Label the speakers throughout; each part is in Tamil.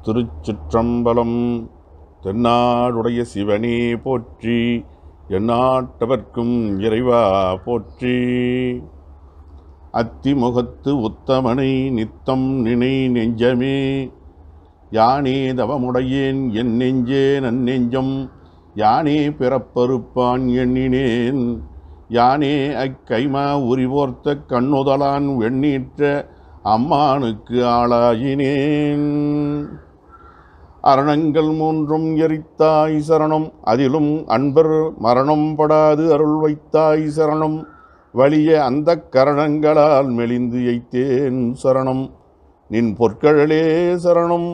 Speaker 1: திருச்சிற்றம்பலம். தென்னாடுடைய சிவனே போற்றி, எந்நாட்டவர்க்கும் இறைவா போற்றி. அத்திமுகத்து உத்தமனை நித்தம் நினை நெஞ்சமே, யானே தவமுடையேன் என் நெஞ்சே நன்னெஞ்சம், யானே பிறப்பறுப்பான் எண்ணினேன், யானே அக்கைமா உரிவோர்த்த கண்ணுதலான் வெண்ணீற்ற அம்மானுக்கு ஆளாயினேன். அரணங்கள் மூன்றும் எரித்தாய் சரணம், அதிலும் அன்பர் மரணம் படாது அருள் வைத்தாய் சரணம், வலிய அந்த கரணங்களால் மெலிந்து எய்த்தேன் சரணம், நின் பொற்கழலே சரணம்,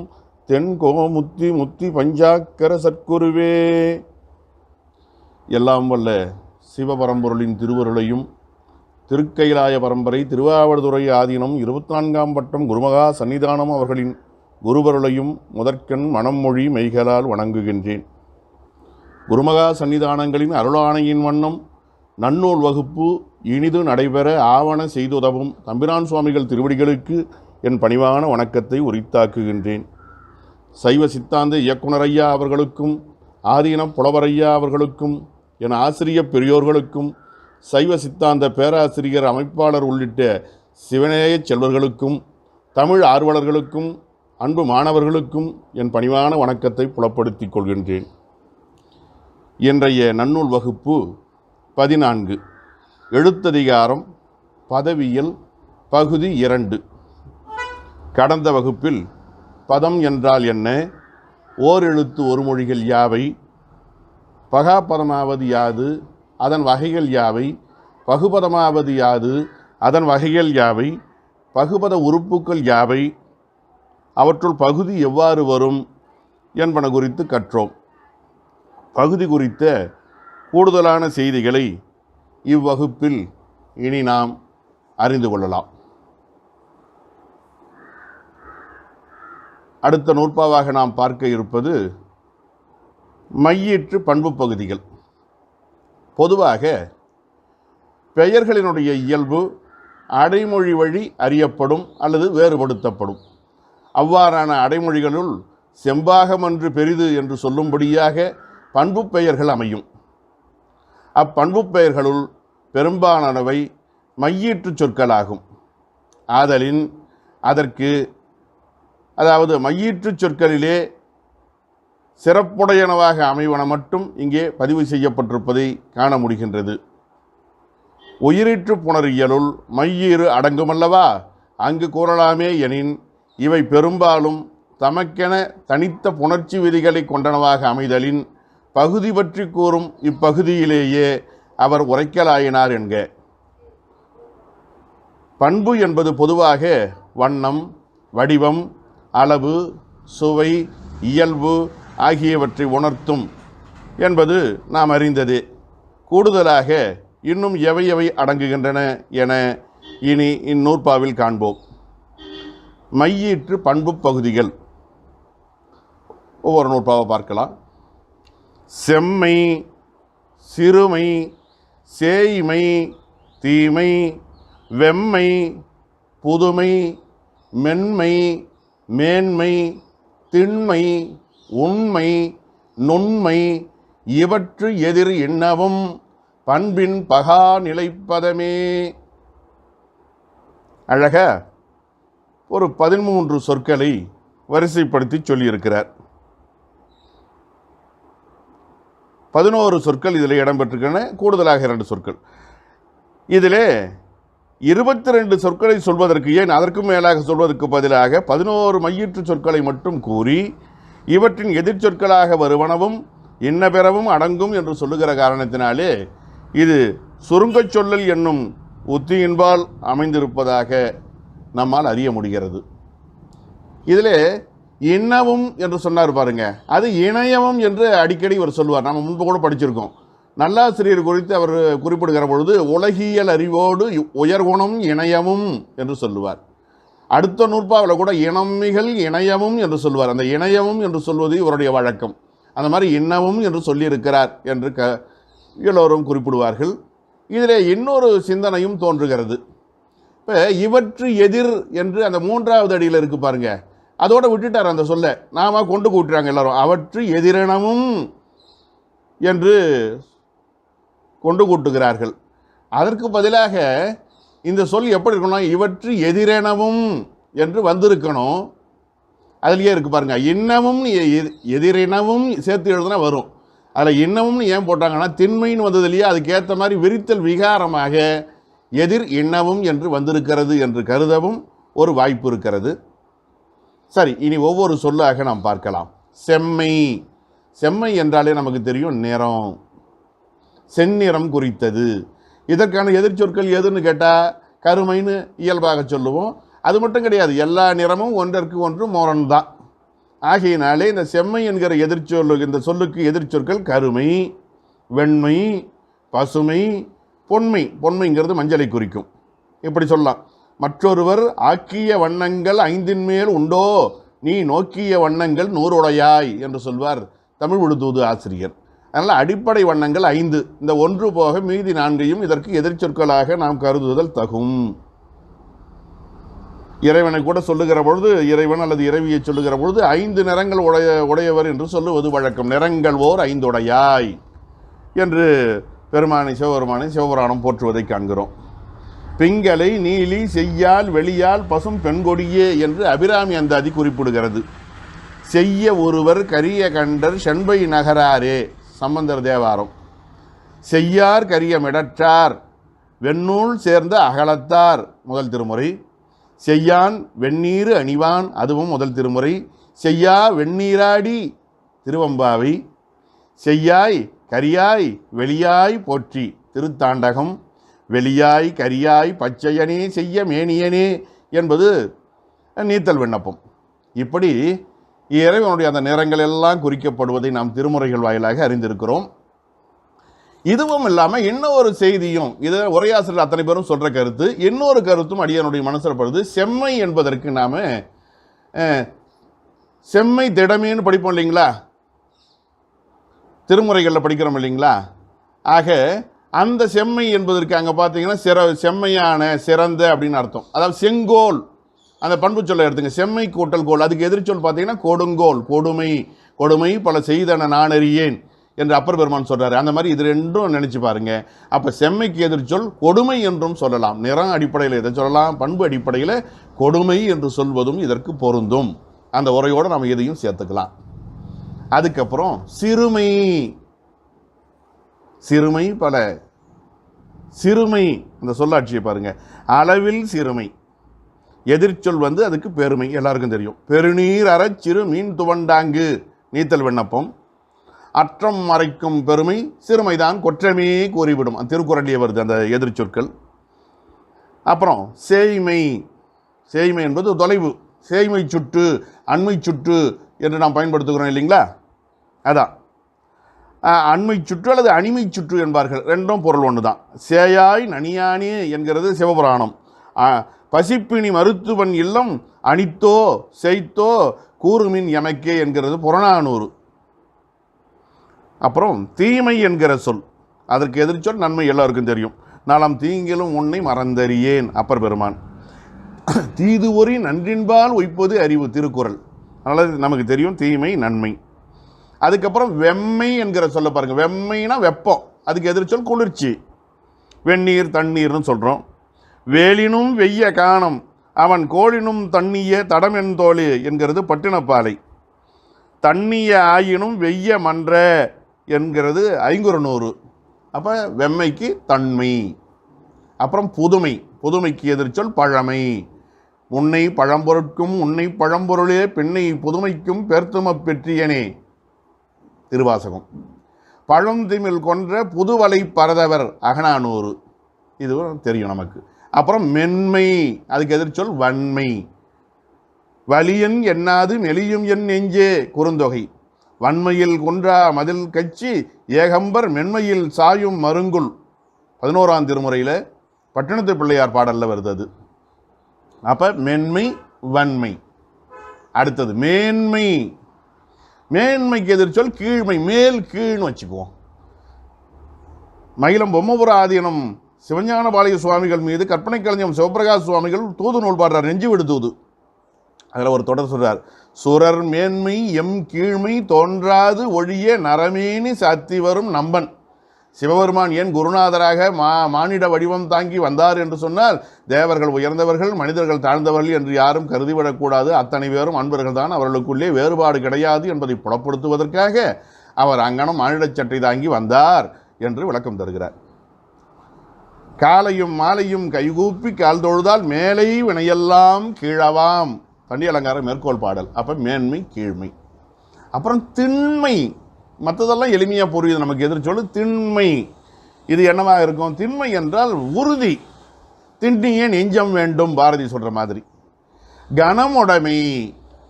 Speaker 1: தென்கோ முத்தி முத்தி பஞ்சாக்கர சற்குருவே. எல்லாம் வல்ல சிவபரம்பொருளின் திருவருளையும் திருக்கைலாய பரம்பரை திருவாவடுதுறை ஆதீனம் 24ஆம் பட்டம் குருமகா சன்னிதானம் அவர்களின் குருவருளையும் முதற்கண் மனமொழி மெய்களால் வணங்குகின்றேன். குருமகா சன்னிதானங்களின் அருளாணையின் வண்ணம் நன்னூல் வகுப்பு இனிது நடைபெற ஆவண செய்துதவும் தம்பிரான் சுவாமிகள் திருவடிகளுக்கு என் பணிவான வணக்கத்தை உரித்தாக்குகின்றேன். சைவ சித்தாந்த இயக்குனர் அவர்களுக்கும் ஆதீன புலவரையா அவர்களுக்கும் என் ஆசிரிய பெரியோர்களுக்கும் சைவ சித்தாந்த பேராசிரியர் அமைப்பாளர் உள்ளிட்ட சிவநேய செல்வர்களுக்கும் தமிழ் ஆர்வலர்களுக்கும் அன்பு மாணவர்களுக்கும் என் பணிவான வணக்கத்தை புலப்படுத்திக் கொள்கின்றேன். இன்றைய நன்னூல் வகுப்பு 14 எழுத்ததிகாரம் பதவியல் பகுதி 2. கடந்த வகுப்பில் பதம் என்றால் என்ன, ஓரெழுத்து ஒரு மொழிகள் யாவை, பகாபதமாவது யாது, அதன் வகைகள் யாவை, பகுபதமாவது யாது, அதன் வகைகள் யாவை, பகுபத உறுப்புக்கள் யாவை, அவற்றுள் பகுதி எவ்வாறு வரும் என்பன குறித்து கற்றோம். பகுதி குறித்த கூடுதலான செய்திகளை இவ்வகுப்பில் இனி நாம் அறிந்து கொள்ளலாம். அடுத்த நூற்பாவாக நாம் பார்க்க இருப்பது மையீற்று பண்பு பகுதிகள். பொதுவாக பெயர்களினுடைய இயல்பு அடைமொழி வழி அறியப்படும் அல்லது வேறுபடுத்தப்படும். அவ்வாறான அடைமொழிகளுள் செம்பாகமன்று பெரிது என்று சொல்லும்படியாக பண்பு பெயர்கள் அமையும். அப்பண்பு பெயர்களுள் பெரும்பாலானவை மையீற்று சொற்களாகும். ஆதலின் அதற்கு அதாவது மையீற்று சொற்களிலே சிறப்புடையனவாக அமைவன மட்டும் இங்கே பதிவு செய்யப்பட்டிருப்பதை காண முடிகின்றது. உயிரீற்று புணரியலுள் மையீறு அடங்குமல்லவா, அங்கு கூறலாமே எனின் இவை பெரும்பாலும் தமக்கென தனித்த புணர்ச்சி விதிகளை கொண்டனவாக அமைதலின் பகுதி பற்றி கூறும் இப்பகுதியிலேயே அவர் உரைக்கலாயினார் என்க. பண்பு என்பது பொதுவாக வண்ணம், வடிவம், அளவு, சுவை, இயல்பு ஆகியவற்றை உணர்த்தும் என்பது நாம் அறிந்ததே. கூடுதலாக இன்னும் எவை எவை அடங்குகின்றன என இனி இந்நூற்பாவில் காண்போம். மையீற்று பண்பு பகுதிகள் ஒவ்வொரு நூற்பாவை பார்க்கலாம். செம்மை, சிறுமை, சேய்மை, தீமை, வெம்மை, புதுமை, மென்மை, மேன்மை, திண்மை, உண்மை, நுண்மை, இவற்று எதிர் எண்ணவும் பண்பின் பகா நிலைப்பதமே. அழக ஒரு 13 சொற்களை வரிசைப்படுத்தி சொல்லியிருக்கிறார். 11 சொற்கள் இதில் இடம்பெற்றிருக்கின்றன, கூடுதலாக 2 சொற்கள். இதில் 22 சொற்களை சொல்வதற்கு, ஏன் அதற்கும் மேலாக சொல்வதற்கு பதிலாக 11 மையீற்று சொற்களை மட்டும் கூறி இவற்றின் எதிர்ச்சொற்களாக வருவனவும் இன்ன பெறவும் அடங்கும் என்று சொல்லுகிற காரணத்தினாலே இது சுருங்கச் சொல்லல் என்னும் உத்தியின்பால் அமைந்திருப்பதாக நம்மால் அறிய முடிகிறது. இதில் இன்னவும் என்று சொன்னார் பாருங்க, அது இணையவும் என்று அடிக்கடி இவர் சொல்லுவார். நம்ம முன்பு கூட படிச்சிருக்கோம். நல்லாசிரியர் குறித்து அவர் குறிப்பிடுகிற பொழுது உலகியல் அறிவோடு உயர்குணம் இணையவும் என்று சொல்லுவார். அடுத்த நூற்பாவில் கூட இனமிகள் இணையவும் என்று சொல்வார். அந்த இணையவும் என்று சொல்வது இவருடைய வழக்கம். அந்த மாதிரி இன்னவும் என்று சொல்லியிருக்கிறார் என்று எல்லோரும் குறிப்பிடுவார்கள். இதில் இன்னொரு சிந்தனையும் தோன்றுகிறது. இப்போ இவற்று எதிர் என்று அந்த 3வது அடியில் இருக்கு பாருங்க, அதோட விட்டுட்டார் அந்த சொல்ல. நாம கொண்டு கூட்டுறாங்க எல்லாரும். அவற்று எதிரெனவும் என்று கொண்டு கூட்டுகிறார்கள். அதற்கு பதிலாக இந்த சொல் எப்படி இருக்கணும்? இவற்று எதிரெனவும் என்று வந்திருக்கணும். அதுலேயே இருக்கு பாருங்க. இன்னமும் எதிரெனவும் சேர்த்து எழுதுனா வரும். அதில் இன்னமும் ஏன் போட்டாங்கன்னா திண்மைன்னு வந்தது இல்லையா, அதுக்கேற்ற மாதிரி விரித்தல் விகாரமாக எதிர் இன்னமும் என்று வந்திருக்கிறது என்று கருதவும் ஒரு வாய்ப்பு இருக்கிறது. சரி, இனி ஒவ்வொரு சொல்லாக நாம் பார்க்கலாம். செம்மை. செம்மை என்றாலே நமக்கு தெரியும் நிறம், செந்நிறம் குறித்தது. இதற்கான எதிர்ச்சொற்கள் எதுன்னு கேட்டால் கருமைன்னு இயல்பாக சொல்லுவோம். அது மட்டும் கிடையாது, எல்லா நிறமும் ஒன்றற்கு ஒன்று முரண் தான். ஆகையினாலே இந்த செம்மை என்கிற இந்த சொல்லுக்கு எதிர்ச்சொற்கள் கருமை, வெண்மை, பசுமை, பொன்மை. பொன்மைங்கிறது மஞ்சளை குறிக்கும். இப்படி சொல்லலாம். மற்றொருவர் ஆக்கிய வண்ணங்கள் 5 மேல் உண்டோ, நீ நோக்கிய வண்ணங்கள் 100 என்று சொல்வார் தமிழ் விழுதூது ஆசிரியர். அதனால் அடிப்படை வண்ணங்கள் 5, இந்த 1 போக மீதி 4ஐயும் இதற்கு எதிர்ச்சொற்களாக நாம் கருதுதல் தகும். இறைவனை கூட சொல்லுகிற பொழுது, இறைவன் அல்லது இறைவியை சொல்லுகிற பொழுது 5 நிறங்கள் உடையவர் என்று சொல்லுவது வழக்கம். நிறங்கள் ஓர் 5 என்று பெருமானை சிவபுராணம் போற்றுவதை காண்கிறோம். பிங்களை நீலி செய்யால் வெளியால் பசும் பெண்கொடியே என்று அபிராமி அந்தாதி குறிப்பிடுகிறது. செய்ய ஒருவர் கரிய கண்டர் செண்பை நகராரே சம்பந்தர் தேவாரம். செய்யார் கரிய மிடற்றார் வெண்ணூல் சேர்ந்த அகலத்தார் முதல் திருமுறை. செய்யான் வெந்நீர் அணிவான் அதுவும் முதல் திருமுறை. செய்யா வெந்நீராடி திருவம்பாவை. செய்யாய் கரியாய் வெளியாய் போற்றி திருத்தாண்டகம். வெளியாய் கரியாய் பச்சையனே செய்ய மேனியனே என்பது நீத்தல் விண்ணப்பம். இப்படி இறைவனுடைய அந்த நிறங்கள் எல்லாம் குறிக்கப்படுவதை நாம் திருமுறைகள் வாயிலாக அறிந்திருக்கிறோம். இதுவும் இல்லாமல் இன்னொரு செய்தியும், இது உரையாசிரியர் அத்தனை பேரும் சொல்கிற கருத்து, இன்னொரு கருத்தும் அடியானுடைய மனசில் படுது. செம்மை என்பதற்கு நாம் செம்மை திடமேன்னு படிப்போம் இல்லைங்களா, திருமுறைகளில் படிக்கிறோம் இல்லைங்களா. ஆக அந்த செம்மை என்பதற்கு அங்கே பார்த்தீங்கன்னா செம்மையான சிறந்த அப்படின்னு அர்த்தம். அதாவது செங்கோல், அந்த பண்பு சொல்ல எடுத்துங்க. செம்மை கூட்டல் கோல், அதுக்கு எதிர்ச்சொல் பார்த்தீங்கன்னா கொடுங்கோல், கொடுமை. கொடுமை பல செய்தன நான் அறியேன் என்று அப்பர் பெருமான் சொல்கிறாரு. அந்த மாதிரி இது ரெண்டும் நினச்சி பாருங்க. அப்போ செம்மைக்கு எதிர்ச்சொல் கொடுமை என்றும் சொல்லலாம். நிறம் அடிப்படையில் எதை சொல்லலாம், பண்பு அடிப்படையில் கொடுமை என்று சொல்வதும் இதற்கு பொருந்தும். அந்த உரையோடு நம்ம எதையும் சேர்த்துக்கலாம். அதுக்கப்புறம் சிறுமை. சிறுமை பல சிறுமை, அந்த சொல்லாட்சியை பாருங்க. அளவில் சிறுமை, எதிர்ச்சொல் அதுக்கு பெருமை, எல்லாருக்கும் தெரியும். பெருநீர் அறச் சிறு மீன் துவண்டாங்கு நீத்தல் விண்ணப்பம். அற்றம் மறைக்கும் பெருமை சிறுமைதான் கொற்றமே கூறிவிடும், அந்த திருக்குறளிலே வருது அந்த எதிர்ச்சொற்கள். அப்புறம் சேய்மை. சேய்மை என்பது தொலைவு. சேய்மை சுற்று, அண்மை சுற்று என்று நாம் பயன்படுத்துகிறோம் இல்லைங்களா. அதான் அண்மை சுற்று அல்லது அணிமை சுற்று என்பார்கள். ரெண்டும் பொருள் ஒன்று தான். சேயாய் நனியானே என்கிறது சிவபுராணம். பசிப்பினி மருத்துவன் இல்லம் அணித்தோ செய்தோ கூறுமின் எமக்கே என்கிறது புறநானூறு. அப்புறம் தீமை என்கிற சொல், அதற்கு எதிர்ச்சொல் நன்மை, எல்லாருக்கும் தெரியும். நாளாம் தீங்கிலும் உன்னை மறந்தறியேன் அப்பர் பெருமான். தீது ஒரி நன்றின்பால் உய்ப்பது அறிவு திருக்குறள். அதனால் நமக்கு தெரியும் தீமை நன்மை. அதுக்கப்புறம் வெம்மை என்கிற சொல்ல பாருங்க. வெம்மைனா வெப்பம், அதுக்கு எதிர்ச்சொல் குளிர்ச்சி. வெந்நீர் தண்ணீர்னு சொல்கிறோம். வேலினும் வெய்ய காணம் அவன் கோழினும் தண்ணிய தடமென் தோழி என்கிறது பட்டினப்பாலை. தண்ணிய ஆயினும் வெய்ய மன்ற என்கிறது ஐங்குறுநூறு. அப்போ வெம்மைக்கு தன்மை. அப்புறம் புதுமை. புதுமைக்கு எதிர்ச்சொல் பழமை. முன்னை பழம்பொருட்கும் உன்னை பழம்பொருளே பெண்ணை புதுமைக்கும் பேர்த்தும பெற்றியனே திருவாசகம். பழந்திமில் கொன்ற புதுவலை பரதவர் அகநானூறு, இது தெரியும் நமக்கு. அப்புறம் மென்மை, அதுக்கு எதிர்ச்சொல் வன்மை. வலியன் எண்ணாது மெலியும் என் நெஞ்சே குறுந்தொகை. வன்மையில் குன்றா மதில் கட்சி ஏகம்பர் மென்மையில் சாயும் மருங்குல் 11ஆம் திருமுறையில் பட்டினத்து பிள்ளையார் பாடலில் வருது அது. அப்போ மென்மை வன்மை. அடுத்தது மேன்மை. மேன்மைக்கு எதிர்ச்சொல் கீழ்மை. மேல் கீழ்னு வச்சுக்குவோம். மயிலம் பொம்மபுர ஆதீனம் சிவஞான பாளைய சுவாமிகள் மீது கற்பனை கலைஞம் சிவபிரகாஷ் சுவாமிகள் தூது நூல் பாடுறார், நெஞ்சு விடு தூது. அதில் ஒரு தொடர் சொல்றார், சுரர் மேன்மை எம் கீழ்மை தோன்றாது ஒழிய நரமேனி சாத்தி வரும் நம்பன். சிவபெருமான் ஏன் குருநாதராக மானிட வடிவம் தாங்கி வந்தார் என்று சொன்னால், தேவர்கள் உயர்ந்தவர்கள், மனிதர்கள் தாழ்ந்தவர்கள் என்று யாரும் கருதிவிடக்கூடாது, அத்தனை பேரும் அன்பர்கள் தான், அவர்களுக்குள்ளே வேறுபாடு கிடையாது என்பதை புலப்படுத்துவதற்காக அவர் அங்கனம் மானிட சட்டை தாங்கி வந்தார் என்று விளக்கம் தருகிறார். காலையும் மாலையும் கைகூப்பி கால் தொழுதால் மேலை வினையெல்லாம் கீழவாம். தண்டி அலங்கார மேற்கோள் பாடல். அப்போ மேன்மை கீழ்மை. அப்புறம் திண்மை, மற்றதெல்லாம் எளிமையாக புரியுது நமக்கு. எதிர்ச்சொல்லு திண்மை. இது என்னவாக இருக்கும்? திண்மை என்றால் உறுதி. திண்ணியே நெஞ்சம் வேண்டும், பாரதி சொல்கிற மாதிரி. கணமுடைமை.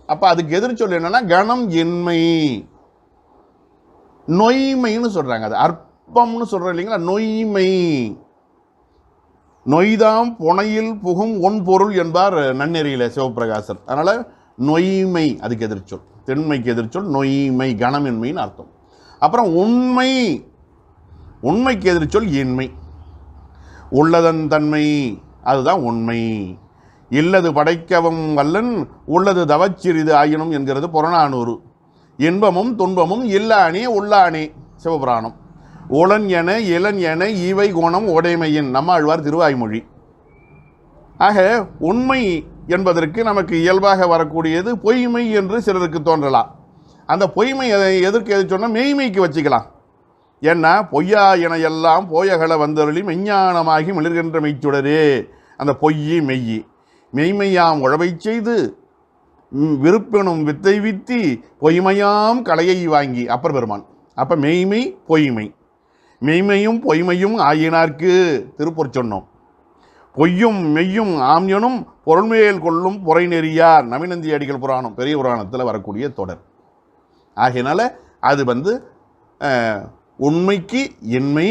Speaker 1: அப்போ அதுக்கு எதிர்ச்சொல் என்னன்னா கணம் இன்மை. நொய்மைன்னு சொல்கிறாங்க. அது அற்பம்னு சொல்கிறோம் இல்லைங்களா? நொய்மை. நொய்தாம் புனையில் புகும் ஒன் பொருள் என்பார் நன்னெறியில சிவபிரகாசர். அதனால் நொய்மை அதுக்கு எதிர்ச்சொல். திண்மைக்கு எதிர்ச்சொல் நொய்மை, கணமின்மைன்னு அர்த்தம். அப்புறம் உண்மை. உண்மைக்கு எதிர்ச்சொல் இன்மை. உள்ளதன் தன்மை, அதுதான் உண்மை. இல்லது படைக்கவும் வல்லன் உள்ளது தவச்சிறிது ஆயினும் என்கிறது புறநானூறு. இன்பமும் துன்பமும் இல்லானே உள்ளானே சிவபுராணம். உளன் என இளன் என இவை குணம் உடைமையின் நம்மாழ்வார் திருவாய்மொழி. ஆக உண்மை என்பதற்கு நமக்கு இயல்பாக வரக்கூடியது பொய்மை என்று சிலருக்கு தோன்றலாம். அந்த பொய்மை எதற்கு எது சொன்னால் மெய்மைக்கு வச்சுக்கலாம். ஏன்னா பொய்யா என எல்லாம் போயகல வந்தருளி மெஞ்ஞானமாகி மிளர்கின்ற மெய்ச்சுடரே. அந்த பொய்யி மெய்யி மெய்மையாம் உழவை செய்து விருப்பெனும் வித்தை வித்தி பொய்மையாம் கலையை வாங்கி அப்பர் பெருமான். அப்போ மெய்மை பொய்மை. மெய்மையும் பொய்மையும் ஆயினார்க்கு திருப்பொற் சொன்னோம். பொய்யும் மெய்யும் ஆம்யனும் பொருள்மேல் கொள்ளும் பொறை நெறியார் நவினந்தி அடிகள் புராணம், பெரிய புராணத்தில் வரக்கூடிய தொடர். ஆகையினால அது உண்மைக்கு இன்மை.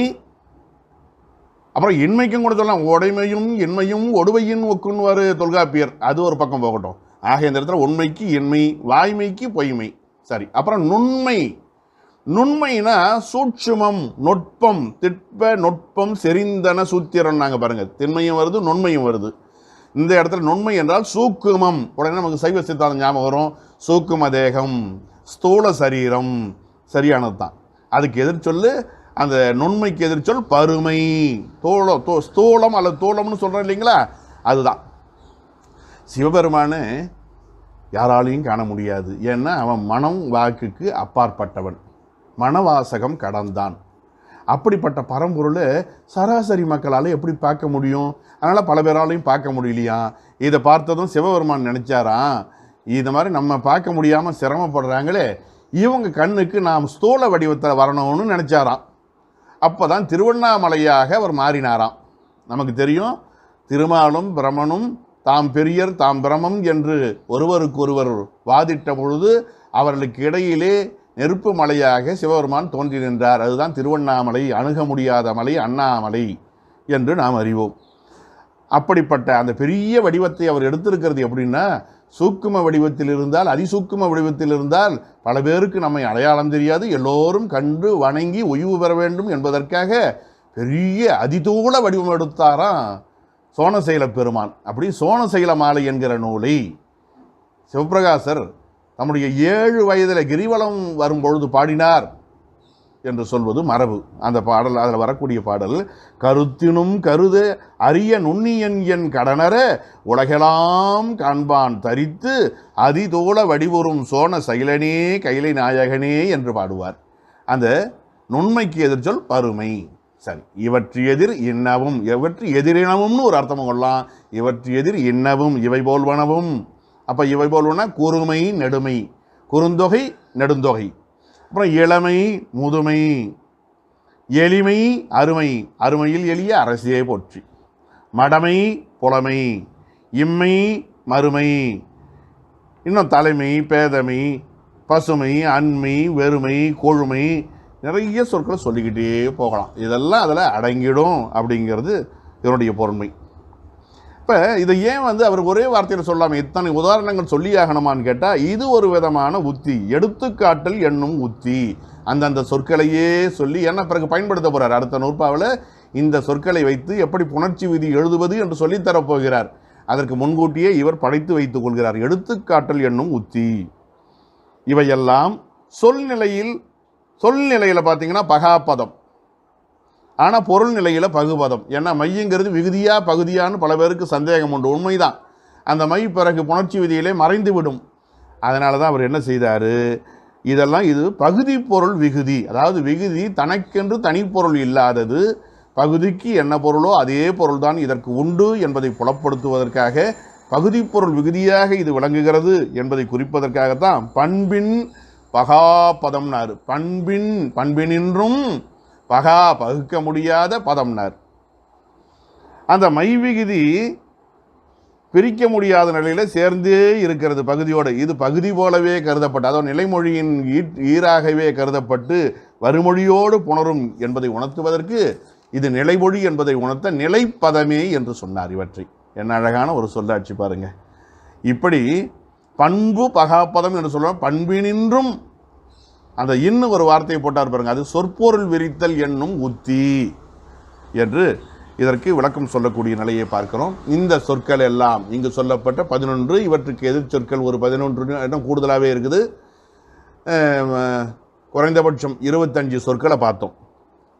Speaker 1: அப்புறம் இன்மைக்கும் கூட சொல்லலாம். உடைமையும் இன்மையும் ஒடுவையின் ஒக்குன்வார் தொல்காப்பியர். அது ஒரு பக்கம் போகட்டும். ஆக இந்த இடத்துல உண்மைக்கு இன்மை, வாய்மைக்கு பொய்மை. சரி. அப்புறம் நுண்மை. நுண்மைனா சூட்சுமம், நுட்பம், திட்ப நுட்பம் செறிந்தன சூத்திரம். நாங்கள் பாருங்கள், திண்மையும் வருது நுண்மையும் வருது. இந்த இடத்துல நுண்மை என்றால் சூக்குமம். உடனே நமக்கு சைவ சித்தாந்தம் ஞாபகம் வரும். சூக்கும தேகம், ஸ்தூல சரீரம். சரியானது தான். அதுக்கு எதிர்ச்சொல்லு, அந்த நுண்மைக்கு எதிர்ச்சொல் பருமை. ஸ்தூலம் அல்லது தூளம்னு சொல்கிறோம் இல்லைங்களா? அதுதான். சிவபெருமானு யாராலையும் காண முடியாது. ஏன்னா அவன் மனம் வாக்குக்கு அப்பாற்பட்டவன், மனவாசகம் கடந்தான். அப்படிப்பட்ட பரம்பொருளை சராசரி மக்களால் எப்படி பார்க்க முடியும்? அதனால் பல பேராலையும் பார்க்க முடியலையா? இதை பார்த்ததும் சிவபெருமான் நினச்சாராம், இது மாதிரி நம்ம பார்க்க முடியாமல் சிரமப்படுறாங்களே, இவங்க கண்ணுக்கு நாம் ஸ்தூல வடிவத்தில் வரணும்னு நினச்சாராம். அப்போ தான் திருவண்ணாமலையாக அவர் மாறினாராம். நமக்கு தெரியும், திருமாலும் பிரமனும் தாம் பெரியர் தாம் பிரமம் என்று ஒருவருக்கொருவர் வாதிட்ட பொழுது அவர்களுக்கு இடையிலே நெருப்பு மலையாக சிவபெருமான் தோன்றி நின்றார். அதுதான் திருவண்ணாமலை, அணுக முடியாத மலை அண்ணாமலை என்று நாம் அறிவோம். அப்படிப்பட்ட அந்த பெரிய வடிவத்தை அவர் எடுத்திருக்கிறது எப்படின்னா, சூக்கும வடிவத்தில் இருந்தால், அதிசூக்கும வடிவத்தில் இருந்தால் பல பேருக்கு நம்மை அடையாளம் தெரியாது. எல்லோரும் கண்டு வணங்கி ஓய்வு பெற வேண்டும் என்பதற்காக பெரிய அதிதூள வடிவம் எடுத்தாராம் சோனசைல பெருமான். அப்படி சோனசைல மாலை என்கிற நூலை சிவபிரகாசர் தம்முடைய 7 வயதில் கிரிவலம் வரும்பொழுது பாடினார் என்று சொல்வது மரபு. அந்த பாடல், அதில் வரக்கூடிய பாடல், கருத்தினும் கருத அரிய நுண்ணியன் என் கடனர உலகெல்லாம் காண்பான் தரித்து அதிதோள வடிவுறும் சோன சைலனே கைலை நாயகனே என்று பாடுவார். அந்த நுண்மைக்கு எதிர்ச்சொல் பருமை. சரி. இவற்று எதிர் இன்னவும், இவற்று எதிரினவும்னு ஒரு அர்த்தம் கொள்ளலாம். இவற்று எதிர் இன்னவும் இவை போல்வனவும். அப்போ இவை போல்வனா குறுமை நெடுமை, குறுந்தொகை நெடுந்தொகை. அப்புறம் இளமை முதுமை, எளிமை அருமை, அருமையில் எளிய அரசியை போற்றி, மடமை புலமை, இம்மை மறுமை, இன்னும் தலைமை பேதமை, பசுமை அண்மை வெறுமை கொழுமை, நிறைய சொற்களை சொல்லிக்கிட்டே போகலாம். இதெல்லாம் அதில் அடங்கிடும் அப்படிங்கிறது இதனுடைய பொருண்மை. இப்போ இதை ஏன் அவர் ஒரே வார்த்தையில் சொல்லாமல் இத்தனை உதாரணங்கள் சொல்லியாகணுமான்னு கேட்டால், இது ஒரு விதமான உத்தி, எடுத்துக்காட்டல் என்னும் உத்தி. அந்தந்த சொற்களையே சொல்லி என்ன பிறகு பயன்படுத்த போகிறார். அடுத்த நூற்பாவில் இந்த சொற்களை வைத்து எப்படி புணர்ச்சி விதி எழுதுவது என்று சொல்லித்தரப்போகிறார். அதற்கு முன்கூட்டியே இவர் படைத்து வைத்துக் கொள்கிறார். எடுத்துக்காட்டல் என்னும் உத்தி. இவையெல்லாம் சொல்நிலையில் பார்த்தீங்கன்னா பகாபதம், ஆனால் பொருள் நிலையில் பகுபதம். ஏன்னா மையங்கிறது விகுதியா பகுதியான்னு பல பேருக்கு சந்தேகம் உண்டு. உண்மைதான், அந்த மை பிறகு புணர்ச்சி விதியிலே மறைந்து விடும். அதனால தான் அவர் என்ன செய்தார், இதெல்லாம் இது பகுதி பொருள் விகுதி. அதாவது விகுதி தனக்கென்று தனிப்பொருள் இல்லாதது, பகுதிக்கு என்ன பொருளோ அதே பொருள்தான் இதற்கு உண்டு என்பதை புலப்படுத்துவதற்காக பகுதி பொருள் விகுதியாக இது விளங்குகிறது என்பதை குறிப்பதற்காகத்தான் பண்பின் பகாபதம்னார். பண்பினின்றும் பகா பகுக்க முடியாத பதம்னார். அந்த மை விகுதி பிரிக்க முடியாத நிலையில் சேர்ந்தே இருக்கிறது பகுதியோடு. இது பகுதி போலவே கருதப்பட்டு, அதாவது நிலைமொழியின் ஈராகவே கருதப்பட்டு வறுமொழியோடு புணரும் என்பதை உணர்த்துவதற்கு இது நிலைமொழி என்பதை உணர்த்த நிலைப்பதமே என்று சொன்னார். இவற்றை என்ன அழகான ஒரு சொல்லாட்சி பாருங்க. இப்படி பண்பு பகாப்பதம் என்று சொல்லுவோம். பண்பினின்றும் அந்த இன்னும் ஒரு வார்த்தையை போட்டார் பாருங்க, அது சொற்பொருள் விரித்தல் என்னும் உத்தி என்று இதற்கு விளக்கம் சொல்லக்கூடிய நிலையை பார்க்கிறோம். இந்த சொற்கள் எல்லாம் இங்கு சொல்லப்பட்ட 11, இவற்றுக்கு எதிர் சொற்கள் ஒரு 11 இன்னும் கூடுதலாகவே இருக்குது. குறைந்தபட்சம் 25 சொற்களை பார்த்தோம்.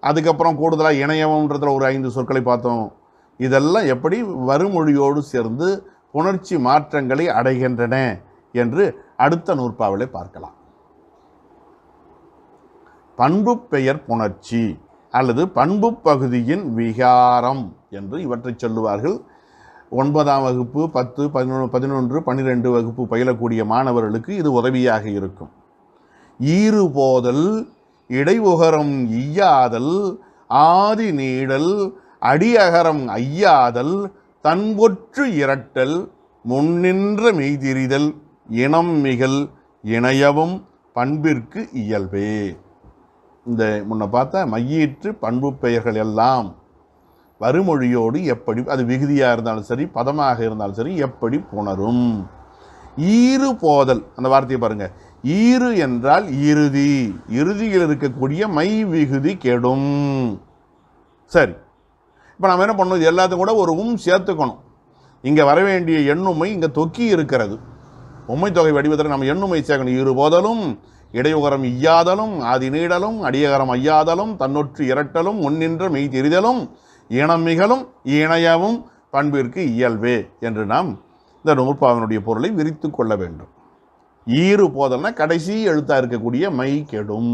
Speaker 1: அதுக்கப்புறம் கூடுதலாக இணையவன்றதில் ஒரு 5 சொற்களை பார்த்தோம். இதெல்லாம் எப்படி வறுமொழியோடு சேர்ந்து புணர்ச்சி மாற்றங்களை அடைகின்றன என்று அடுத்த நூற்பாவிலே பார்க்கலாம். பண்பு பெயர் புணர்ச்சி அல்லது பண்பு பகுதியின் விகாரம் என்று இவற்றை சொல்லுவார்கள். 9ஆம் வகுப்பு 10, 11, 12 வகுப்பு பயிலக்கூடிய மாணவர்களுக்கு இது உதவியாக இருக்கும். ஈறு போதல், இடைவுகரம் ஈயாதல், ஆதி நீடல், அடியகரம் ஐயாதல், தன்பொற்று இரட்டல், முன்னின்ற மெய்திரிதல், இனம் மிகல், இணையவும் பண்பிற்கு இயல்பே. இந்த முன்ன பார்த்த மையீற்று பண்பு பெயர்கள் எல்லாம் வறுமொழியோடு எப்படி, அது விகுதியாக இருந்தாலும் சரி பதமாக இருந்தாலும் சரி, எப்படி புணரும். ஈறு போதல், அந்த வார்த்தையை பாருங்க. ஈறு என்றால் இறுதி, இறுதியில் இருக்கக்கூடிய மை விகுதி கெடும். சரி, இப்போ நம்ம என்ன பண்ணணும், இது எல்லாத்தையும் கூட ஒரு சேர்த்துக்கணும். இங்கே வர வேண்டிய எண்ணுமை இங்கே தொக்கி இருக்கிறது. உண்மை தொகை வடிவத்தில் நம்ம எண்ணுமை சேர்க்கணும். ஈறு போதலும், இடையுகரம் ஈயாதலும், ஆதி நீடலும், அடியகரம் ஐயாதலும், தன்னொற்று இரட்டலும், முன்னின்ற மெய் தெரிதலும், இனமிகளும் இணையவும் பண்பிற்கு இயல்பே என்று நாம் இந்த நூற்பாவினுடைய பொருளை விரித்து கொள்ள வேண்டும். ஈறு போதல்னா கடைசி எழுத்தாக இருக்கக்கூடிய மை கெடும்.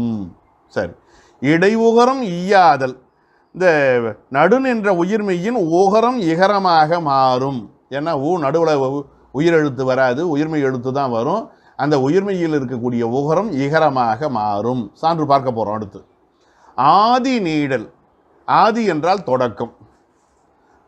Speaker 1: சரி, இடையுகரம் ஈயாதல், இந்த நடு நின்ற உயிர்மெய்யின் உகரம் இகரமாக மாறும். ஏன்னா நடுவில் உயிரெழுத்து வராது, உயிர்மெய் எழுத்து தான் வரும். அந்த உயிர்மெய்யில் இருக்கக்கூடிய உகரம் இகரமாக மாறும். சான்று பார்க்க போகிறோம் அடுத்து. ஆதி நீடல், ஆதி என்றால் தொடக்கம்.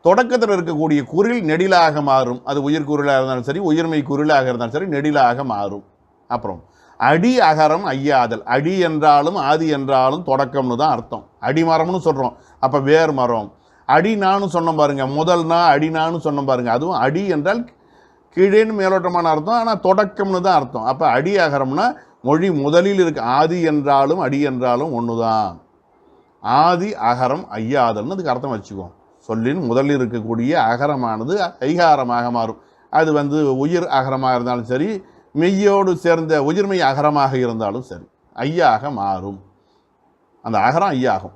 Speaker 1: தொடக்கத்தில் இருக்கக்கூடிய குரில் நெடிலாக மாறும். அது உயிர் குரிலாக இருந்தாலும் சரி, உயிர்மெய் குரிலாக இருந்தாலும் சரி, நெடிலாக மாறும். அப்புறம் அடி அகரம் ஐயாதல், அடி என்றாலும் ஆதி என்றாலும் தொடக்கம்னு தான் அர்த்தம். அடிமரம்னு சொல்கிறோம், அப்போ வேர் மரம். அடிநான்னு சொன்னோம் பாருங்க, முதல்னா அடிநான்னு சொன்னோம் பாருங்க, அதுவும் அடி என்றால் கீழேன்னு மேலோட்டமான அர்த்தம், ஆனால் தொடக்கம்னு தான் அர்த்தம். அப்போ அடி அகரம்னா மொழி முதலில் இருக்கு. ஆதி என்றாலும் அடி என்றாலும் ஒன்று தான். ஆதி அகரம் ஐயாதல்னு அதுக்கு அர்த்தம் வச்சுக்குவோம். சொல்லின் முதலில் இருக்கக்கூடிய அகரமானது ஐகாரமாக மாறும். அது உயிர் அகரமாக இருந்தாலும் சரி, மெய்யோடு சேர்ந்த உயிர்மெய் அகரமாக இருந்தாலும் சரி, ஐயாக மாறும். அந்த அகரம் ஐயாகும்.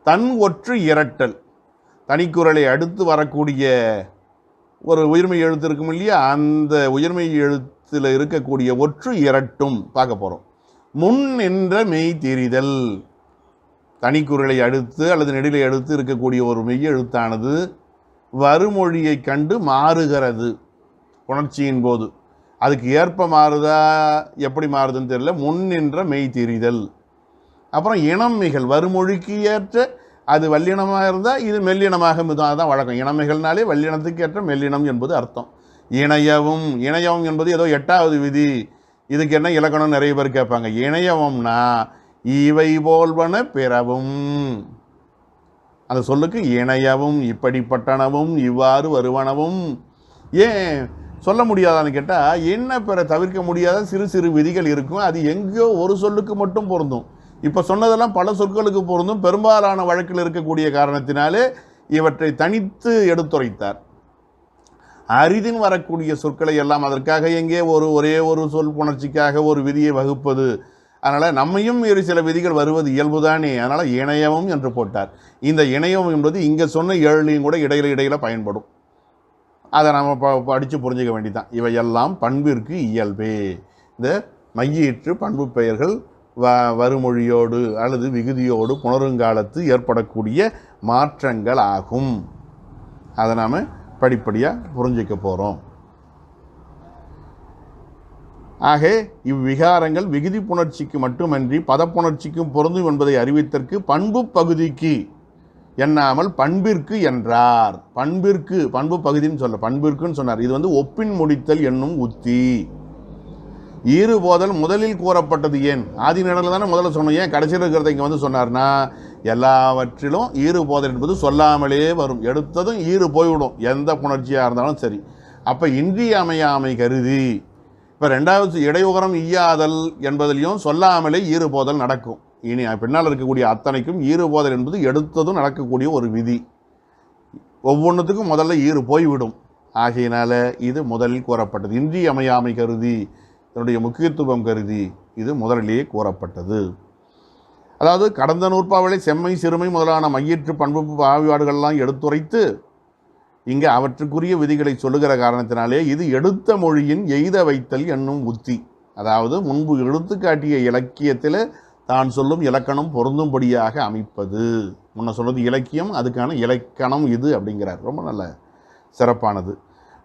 Speaker 1: தன் ஒற்று இரட்டல், தனிக்குறளை அடுத்து வரக்கூடிய ஒரு உயிர்மெய் எழுத்து இருக்கும் இல்லையா, அந்த உயிர்மெய் எழுத்தில் இருக்கக்கூடிய ஒற்று இரட்டும் பார்க்க போகிறோம். முன் நின்ற மெய் தெரிதல், தனிக்குறளை அடுத்து அல்லது நெடிலை அடுத்து இருக்கக்கூடிய ஒரு மெய் எழுத்தானது வறுமொழியை கண்டு மாறுகிறது புணர்ச்சியின் போது. அதுக்கு ஏற்ப மாறுதா, எப்படி மாறுதுன்னு தெரியல. முன் நின்ற மெய் தெரிதல். அப்புறம் இனம் மிகல், வறுமொழிக்கு ஏற்ற அது வல்லினமாக இருந்தால் இது மெல்லினமாக தான் வழக்கம். இனமிகள்னாலே வல்லினத்துக்கு ஏற்ற மெல்லினம் என்பது அர்த்தம். இணையவும், இணையவும் என்பது ஏதோ 8வது விதி. இதுக்கு என்ன இலக்கணம் நிறைய பேர் கேட்பாங்க. இணையவும்னா இவை போல்வன பிறவும், அந்த சொல்லுக்கு இணையவும், இப்படிப்பட்டனவும், இவ்வாறு வருவனவும். ஏன் சொல்ல முடியாதான்னு கேட்டால், என்ன பிற தவிர்க்க முடியாத சிறு சிறு விதிகள் இருக்கும். அது எங்கேயோ ஒரு சொல்லுக்கு மட்டும் பொருந்தும். இப்போ சொன்னதெல்லாம் பல சொற்களுக்கு பொருந்தும். பெரும்பாலான வழக்கில் இருக்கக்கூடிய காரணத்தினாலே இவற்றை தனித்து எடுத்துரைத்தார். அரிதின் வரக்கூடிய சொற்களை எல்லாம் அதற்காக எங்கே ஒரே ஒரு சொல் புணர்ச்சிக்காக ஒரு விதியை வகுப்பது. அதனால் நம்மையும் மீறி சில விதிகள் வருவது இயல்புதானே. அதனால் இணையவும் என்று போட்டார். இந்த இணையம் என்பது இங்கே சொன்ன 7லையும் கூட இடையில பயன்படும். அதை நம்ம படித்து புரிஞ்சிக்க வேண்டிதான். இவையெல்லாம் பண்பிற்கு இயல்பே. இந்த மையீற்று பண்பு பெயர்கள் வருமொழியோடு அல்லது விகுதியோடு புணருங்காலத்து ஏற்படக்கூடிய மாற்றங்கள் ஆகும். அதை நாம் படிப்படியாக புரிஞ்சிக்க போகிறோம். ஆக இவ்விகாரங்கள் விகுதி புணர்ச்சிக்கு மட்டுமன்றி பதப்புணர்ச்சிக்கும் பொருந்தும் என்பதை அறிவித்தற்கு பண்பு பகுதிக்கு எண்ணாமல் பண்பிற்கு என்றார். பண்பு பகுதின்னு சொல்ல பண்பிற்குன்னு சொன்னார். இது ஒப்பின் முடித்தல் என்னும் உத்தி. ஈறு போதல் முதலில் கூறப்பட்டது ஏன்? ஆதி நிலையில் தானே முதல்ல சொன்னோம். ஏன் கடைசியில் இருக்கிறத இங்கே சொன்னார்னா, எல்லாவற்றிலும் ஈறு போதல் என்பது சொல்லாமலே வரும். எடுத்ததும் ஈறு போய்விடும், எந்த புணர்ச்சியாக இருந்தாலும் சரி. அப்போ இன்றியமையாமை கருதி இப்போ 2வது இடையுகரம் ஈயாதல் என்பதிலையும் சொல்லாமலே ஈறு போதல் நடக்கும். இனி பின்னால் இருக்கக்கூடிய அத்தனைக்கும் ஈறு போதல் என்பது எடுத்ததும் நடக்கக்கூடிய ஒரு விதி. ஒவ்வொன்றுத்துக்கும் முதல்ல ஈறு போய்விடும். ஆகையினால இது முதலில் கூறப்பட்டது. இன்றியமையாமை கருதி, இதனுடைய முக்கியத்துவம் கருதி இது முதலிலேயே கூறப்பட்டது. அதாவது கடந்த நூற்பாவளை செம்மை சிறுமை முதலான மையற்று பண்பு பாகுபாடுகள்லாம் எடுத்துரைத்து இங்கே அவற்றுக்குரிய விதிகளை சொல்லுகிற காரணத்தினாலே இது எடுத்த மொழியின் எய்த வைத்தல் என்னும் உத்தி. அதாவது முன்பு எடுத்து காட்டிய இலக்கியத்தில் தான் சொல்லும் இலக்கணம் பொருந்தும்படியாக அமைப்பது. முன்ன சொல்வது இலக்கியம், அதுக்கான இலக்கணம் இது அப்படிங்கிறார். ரொம்ப நல்ல சிறப்பானது.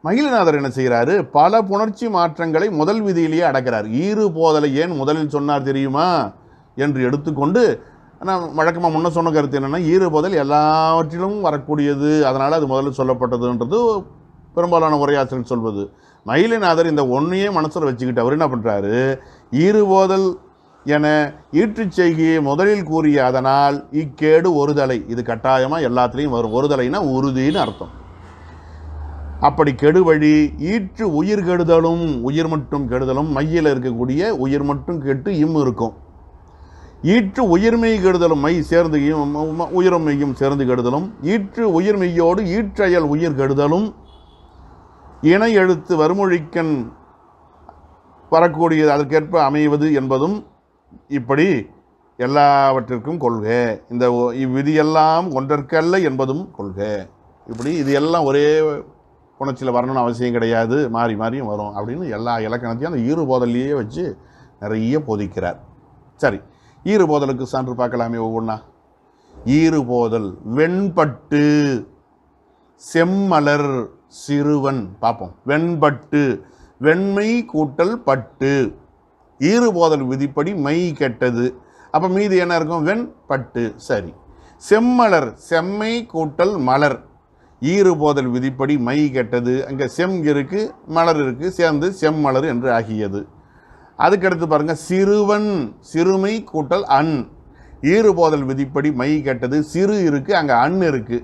Speaker 1: மகிழ்நாதர் என்ன செய்கிறாரு? பல புணர்ச்சி மாற்றங்களை முதல் விதியிலேயே அடக்கிறார். ஈறு போதலை ஏன் முதலில் சொன்னார் தெரியுமா என்று எடுத்துக்கொண்டு, ஆனால் வழக்கமாக முன்ன சொன்ன கருத்து என்னென்னா, ஈறு போதல் எல்லாவற்றிலும் வரக்கூடியது, அதனால் அது முதலில் சொல்லப்பட்டதுன்றது பெரும்பாலான உரையாசிரியர் சொல்வது. மகிழ்நாதர் இந்த ஒன்றையே மனசில் வச்சுக்கிட்டு அவர் என்ன பண்ணுறாரு? ஈறு போதல் என ஈற்றுச் செய்கையை முதலில் கூறிய அதனால் இக்கேடு ஒருதலை. இது கட்டாயமாக எல்லாத்துலேயும் வரும். ஒருதலைனா உறுதின்னு அர்த்தம். அப்படி கெடுவழி ஈற்று உயிர் கெடுதலும், உயிர் மட்டும் கெடுதலும், மையில் இருக்கக்கூடிய உயிர் மட்டும் கெட்டு இருக்கும். ஈற்று உயிர்மெய் கெடுதலும், மை சேர்ந்து உயிரும் மெய்யும் சேர்ந்து கெடுதலும், ஈற்று உயிர் மெய்யோடு ஈற்றயல் உயிர் கெடுதலும், இணை எழுத்து வருமொழிக்கண் வரக்கூடியது அதற்கேற்ப அமைவது என்பதும் இப்படி எல்லாவற்றிற்கும் கொள்க. இந்த இவ்விதியெல்லாம் ஒன்றற்கல்ல என்பதும் கொள்க. இப்படி இது எல்லாம் ஒரே புணர்ச்சியில் வரணும்னு அவசியம் கிடையாது, மாறி மாறியும் வரும் அப்படின்னு எல்லா இலக்கணத்தையும் அந்த ஈறு போதலையே வச்சு நிறைய போதிக்கிறார். சரி, ஈறு போதலுக்கு சான்று பார்க்கலாமே ஒவ்வொன்றா. ஈறு போதல் வெண்பட்டு செம்மலர் சிறுவன் பார்ப்போம். வெண்பட்டு வெண்மை கூட்டல் பட்டு. ஈறு போதல் விதிப்படி மை கெட்டது. அப்போ மீது என்ன இருக்கும்? வெண்பட்டு. சரி. செம்மலர் செம்மை கூட்டல் மலர். ஈறு போதல் விதிப்படி மை கெட்டது. அங்கே செம் இருக்கு, மலர் இருக்கு, சேர்ந்து செம்மலர் என்று ஆகியது. அதுக்கடுத்து பாருங்க, சிறுவன் சிறுமை கூட்டல் அன். ஈறு போதல் விதிப்படி மை கெட்டது. சிறு இருக்கு, அங்கே அன் இருக்கு.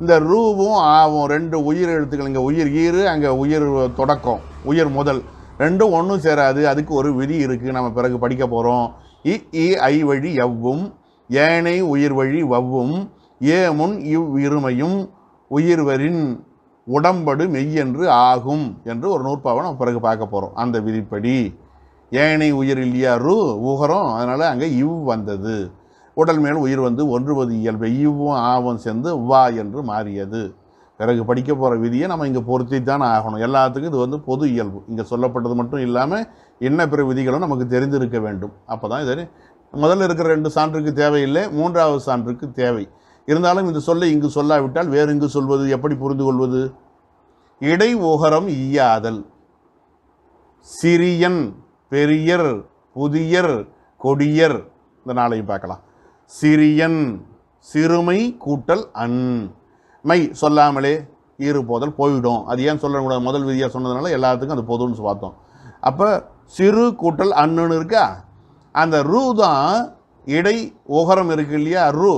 Speaker 1: இந்த ரூவும் ஆவும் ரெண்டு உயிர் எழுத்துக்கள். இங்கே உயிர் ஈறு, அங்கே உயிர் தொடக்கம் உயிர் முதல், ரெண்டும் ஒன்றும் சேராது. அதுக்கு ஒரு விதி இருக்குது, நம்ம பிறகு படிக்க போகிறோம். இ ஐ வழி எவ்வும், ஏனை உயிர் வழி வவ்வும், ஏமுன் இவ் இருமையும் உயிர்வரின் உடம்படு மெய்யென்று ஆகும் என்று ஒரு நூற்பாவை நம்ம பிறகு பார்க்க போகிறோம். அந்த விதிப்படி ஏனை உயிர் இல்லையா ரூ ஊகரம், அதனால் அங்கே இவ் வந்தது. உடல் மேல் உயிர் வந்து ஒன்றுவது இயல்பு. இவ்வும் ஆவும் சேர்ந்து வா என்று மாறியது. பிறகு படிக்க போகிற விதியை நம்ம இங்கே பொருத்தி தான் ஆகணும். எல்லாத்துக்கும் இது பொது இயல்பு. இங்கே சொல்லப்பட்டது மட்டும் இல்லாமல் என்ன பிற விதிகளும் நமக்கு தெரிந்திருக்க வேண்டும். அப்போ தான் இது முதல்ல இருக்கிற 2 சான்றுக்கு தேவையில்லை, 3வது சான்றுக்கு தேவை. இருந்தாலும் இந்த சொல்லை இங்கு சொல்லாவிட்டால் வேறு இங்கு சொல்வது எப்படி புரிந்து கொள்வது? இடை உகரம் ஈயாதல். சிறியன் பெரியர் புதியர் கொடியர், இந்த நாளையும் பார்க்கலாம். சிறியன் சிறுமை கூட்டல் அன். மை சொல்லாமலே ஈறு போதல் போய்விடும். அது ஏன் சொல்லக்கூடாது? முதல் விதியாக சொன்னதுனால எல்லாத்துக்கும் அது பொதுன்னு பார்த்தோம். அப்போ சிறு கூட்டல் அன்னுன்னு இருக்கா, அந்த ரூ தான் இடை உகரம் இருக்கு இல்லையா, ரூ,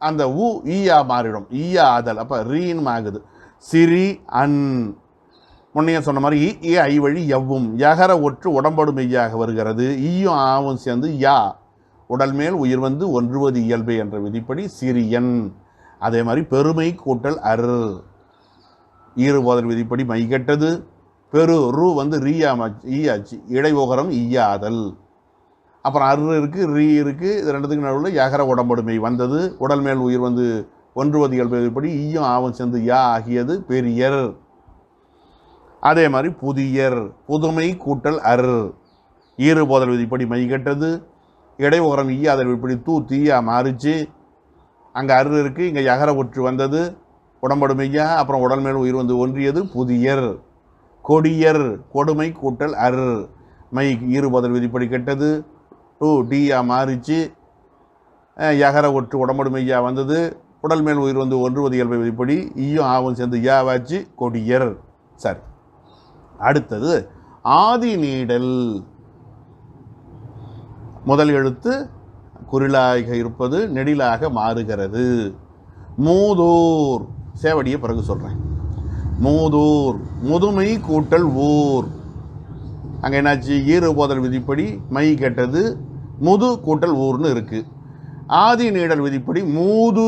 Speaker 1: அந்த ஊ ஈயா மாறிடும், ஈயா ஆதல். அப்போ ரீன்னு ஆகுது. சிறி அன். முன்னைய சொன்ன மாதிரி இ ஐ வழி எவ்வும், யகர ஒற்று உடம்படு மெய்யாக வருகிறது. ஈயும் ஆவும் சேர்ந்து யா, உடல் மேல் உயிர் வந்து ஒன்றுவது இயல்பு என்ற விதிப்படி சிறியன். அதே மாதிரி பெருமை கூட்டல் அரு. ஈறுபோதல் விதிப்படி மை கெட்டது. பெரு ரு வந்து ஈயாச்சு, இடையோகரம் ஈயாதல். அப்புறம் அரு இருக்குது, ரீ இருக்குது, இது ரெண்டுத்துக்கு நடுவில் யகர உடம்படுமை வந்தது. உடல் மேல் உயிர் வந்து ஒன்றுவது இயல்பு விதிப்படி ஈயும் ஆவும் சேர்ந்து யா ஆகியது பெரியர். அதே மாதிரி புதியர், புதுமை கூட்டல் அர், ஈறுபோதல் விதிப்படி மை கெட்டது. இடையோகரம் ஈயாதல் விதிப்படி தூ தீயா மாறிச்சு. அங்கே அரு இருக்குது, இங்கே யகர ஒற்று வந்தது, உடம்படுமையா. அப்புறம் உடல் மேல் உயிர் வந்து ஒன்றியது புதியர். கொடியர், கொடுமை கூட்டல் அர், மை ஈறுபோதல் விதிப்படி கெட்டது. டூ டீயா மாறிச்சு. யகர ஒற்று உடம்படுமையா வந்தது, உடல் மேல் உயிர் வந்து ஒன்றுவது இயல்பை விதிப்படி ஈயும் ஆவும் சேர்ந்து யாவாச்சு கொடியர். சரி, அடுத்தது ஆதி நீடல். முதல் எழுத்து குறிலாக இருப்பது நெடிலாக மாறுகிறது. மூதூர், சேவடியை பிறகு சொல்கிறேன். மூதூர், முதுமை கூட்டல் ஊர். அங்கே என்னாச்சு? ஈறுபோதல் விதிப்படி மை கெட்டது, முது கூட்டல் ஊர்னு இருக்குது. ஆதி நீடல் விதிப்படி மூது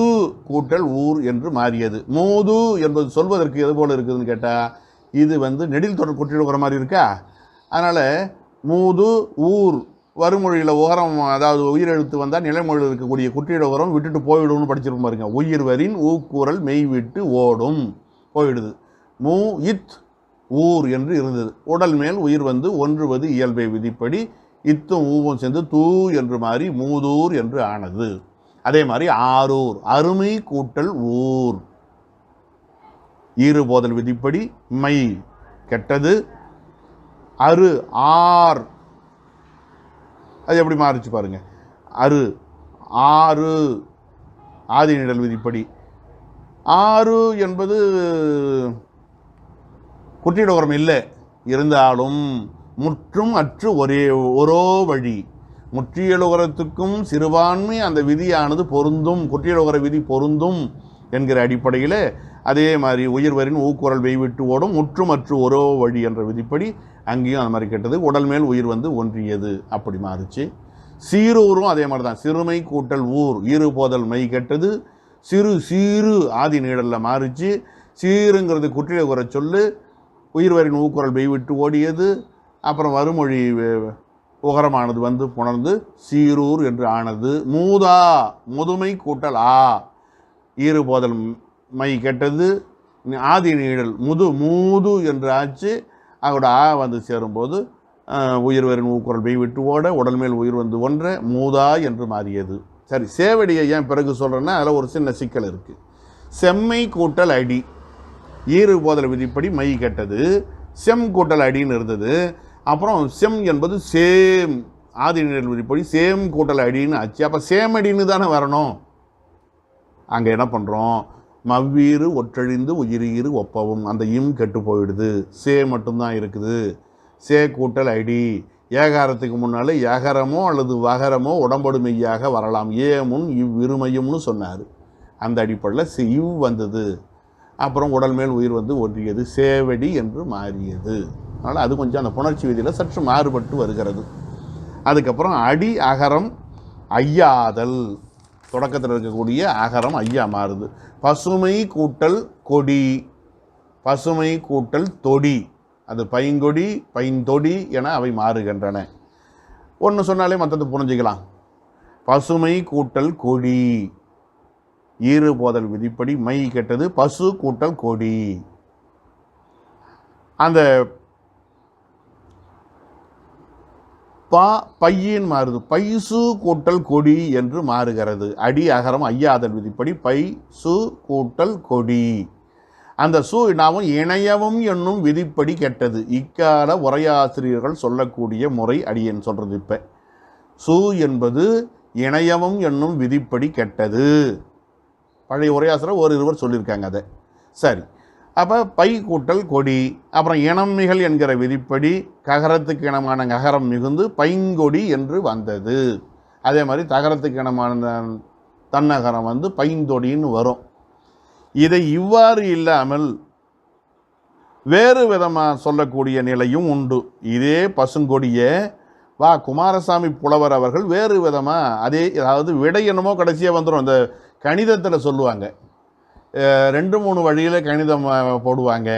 Speaker 1: கூட்டல் ஊர் என்று மாறியது. மூது என்பது சொல்வதற்கு எது போல் இருக்குதுன்னு கேட்டால், இது வந்து நெடில் தொடர் குற்றிடுகிற மாதிரி இருக்கா. அதனால் மூது ஊர் வருமொழியில் உகரம், அதாவது உயிரெழுத்து வந்தால் நிலைமொழியில் இருக்கக்கூடிய குற்றிட உகரம் விட்டுட்டு போயிடும்னு படிச்சிருக்கும் பாருங்க. உயிர்வரின் ஊக்கூறல் மெய் விட்டு ஓடும், போயிடுது. மூ இத் ஊர் என்று இருந்தது. உடல் மேல் உயிர் வந்து ஒன்றுவது இயல்பை விதிப்படி இத்தும் ஊவும் சேர்ந்து தூ என்று மாறி மூதூர் என்று ஆனது. அதே மாதிரி ஆரூர், அருமை கூட்டல் ஊர். ஈறுபோதல் விதிப்படி மை கெட்டது. அரு ஆர், அது எப்படி மாறிச்சு பாருங்க. அரு ஆறு, ஆதி நிழல் விதிப்படி. ஆறு என்பது குற்றிடோகரம் இல்லை, இருந்தாலும் முற்றும் அற்று ஒரோ வழி. முற்றியலுகரத்துக்கும் சிறுபான்மை அந்த விதியானது பொருந்தும், குற்றியலுகர விதி பொருந்தும் என்கிற அடிப்படையில் அதே மாதிரி உயிர்வரின் ஊக்குரல் வெய்விட்டு ஓடும், முற்றும் அற்று ஒரோ வழி என்ற விதிப்படி அங்கேயும் அந்த மாதிரி கெட்டது. உடல் மேல் உயிர் வந்து ஒன்றியது, அப்படி மாறிச்சு. சீரூரும் அதே மாதிரி தான். சிறுமை கூட்டல் ஊர், ஈறுபோதல் மை கெட்டது. சிறு சீரு ஆதி நீடலில் மாறிச்சு. சீருங்கிறது குற்றியலுகர சொல்லு, உயிர்வரின் ஊக்குரல் வெய்விட்டு ஓடியது. அப்புறம் வருமொழி உகரமானது வந்து புணர்ந்து சீரூர் என்று ஆனது. மூதா, முதுமை கூட்டல் ஆ, ஈறுபோதல் மை கெட்டது. ஆதி நீடல் மூது என்று ஆச்சு. அதோட ஆ வந்து சேரும்போது உயிர்வரின் ஊக்குரல் மெய் விட்டு ஓட, உடல் மேல் உயிர் வந்து ஒன்ற, மூதா என்று மாறியது. சரி, சேவடியை ஏன் பிறகு சொல்கிறேன்னா அதில் ஒரு சின்ன சிக்கல் இருக்குது. செம்மை கூட்டல் அடி, ஈறுபோதல் விதிப்படி மை கெட்டது. செம் கூட்டல் அடின்னு இருந்தது. அப்புறம் செம் என்பது சேம், ஆதி நீடல் விதிப்படி சேம் கூட்டல் அடின்னு ஆச்சு. அப்போ சேமடின்னு தானே வரணும். அங்கே என்ன பண்ணுறோம்? மவ்வீறு ஒற்றழிந்து உயிரீறு ஒப்பவும், அந்த இம் கெட்டு போயிடுது. சே மட்டும்தான் இருக்குது. சே கூட்டல் அடி. ஏகாரத்துக்கு முன்னால் யகரமோ அல்லது வகரமோ உடம்படு மெய்யாக வரலாம். ஏமுன் இவ்விருமையும்னு சொன்னார். அந்த அடிப்படையில் இவ் வந்தது. அப்புறம் உடல் மேல் உயிர் வந்து ஒன்றியது, சேவடி என்று மாறியது. அதனால் அது கொஞ்சம் அந்த புணர்ச்சி விதியில் சற்று மாறுபட்டு வருகிறது. அதுக்கப்புறம் அடி அகரம் ஐயாதல், தொடக்கத்தில் இருக்கக்கூடிய அகரம் ஐயா மாறுது. பசுமை கூட்டல் கொடி, பசுமை கூட்டல் தொடி, அது பைங்கொடி பைந்தொடி என அவை மாறுகின்றன. ஒன்று சொன்னாலே மற்றது புரிஞ்சுக்கலாம். பசுமை கூட்டல் கொடி, ஈறுபோதல் விதிப்படி மை கெட்டது. பசு கூட்டல் கொடி, அந்த பையின் மாறுது. பைசு கூட்டல் கொடி என்று மாறுகிறது. அடி அகரம் ஐயாதல் விதிப்படி பை சு கூட்டல் கொடி. அந்த சு நாவும் இணையவும் என்னும் விதிப்படி கெட்டது. இக்கால உரையாசிரியர்கள் சொல்லக்கூடிய முறை அடியேன் சொல்றது. இப்ப சு என்பது இணையவும் என்னும் விதிப்படி கெட்டது. பழைய உரையாசிரியர் ஒரு இருவர் சொல்லியிருக்காங்க அதை. சரி, அப்போ பை கூட்டல் கொடி. அப்புறம் இனமிகள் என்கிற விதிப்படி ககரத்துக்கு இனமான ககரம் மிகுந்து பைங்கொடி என்று வந்தது. அதே மாதிரி தகரத்துக்கு இனமான தன்னகரம் வந்து பைந்தொடின்னு வரும். இதை இவ்வாறு இல்லாமல் வேறு விதமாக சொல்லக்கூடிய நிலையும் உண்டு. இதே பசுங்கொடியை குமாரசாமி புலவர் அவர்கள் வேறு விதமாக அதே, அதாவது விடை என்னமோ கடைசியாக வந்துடும். அந்த கணிதத்தில் சொல்லுவாங்க, 2-3 வழியில் கணிதம் போடுவாங்க.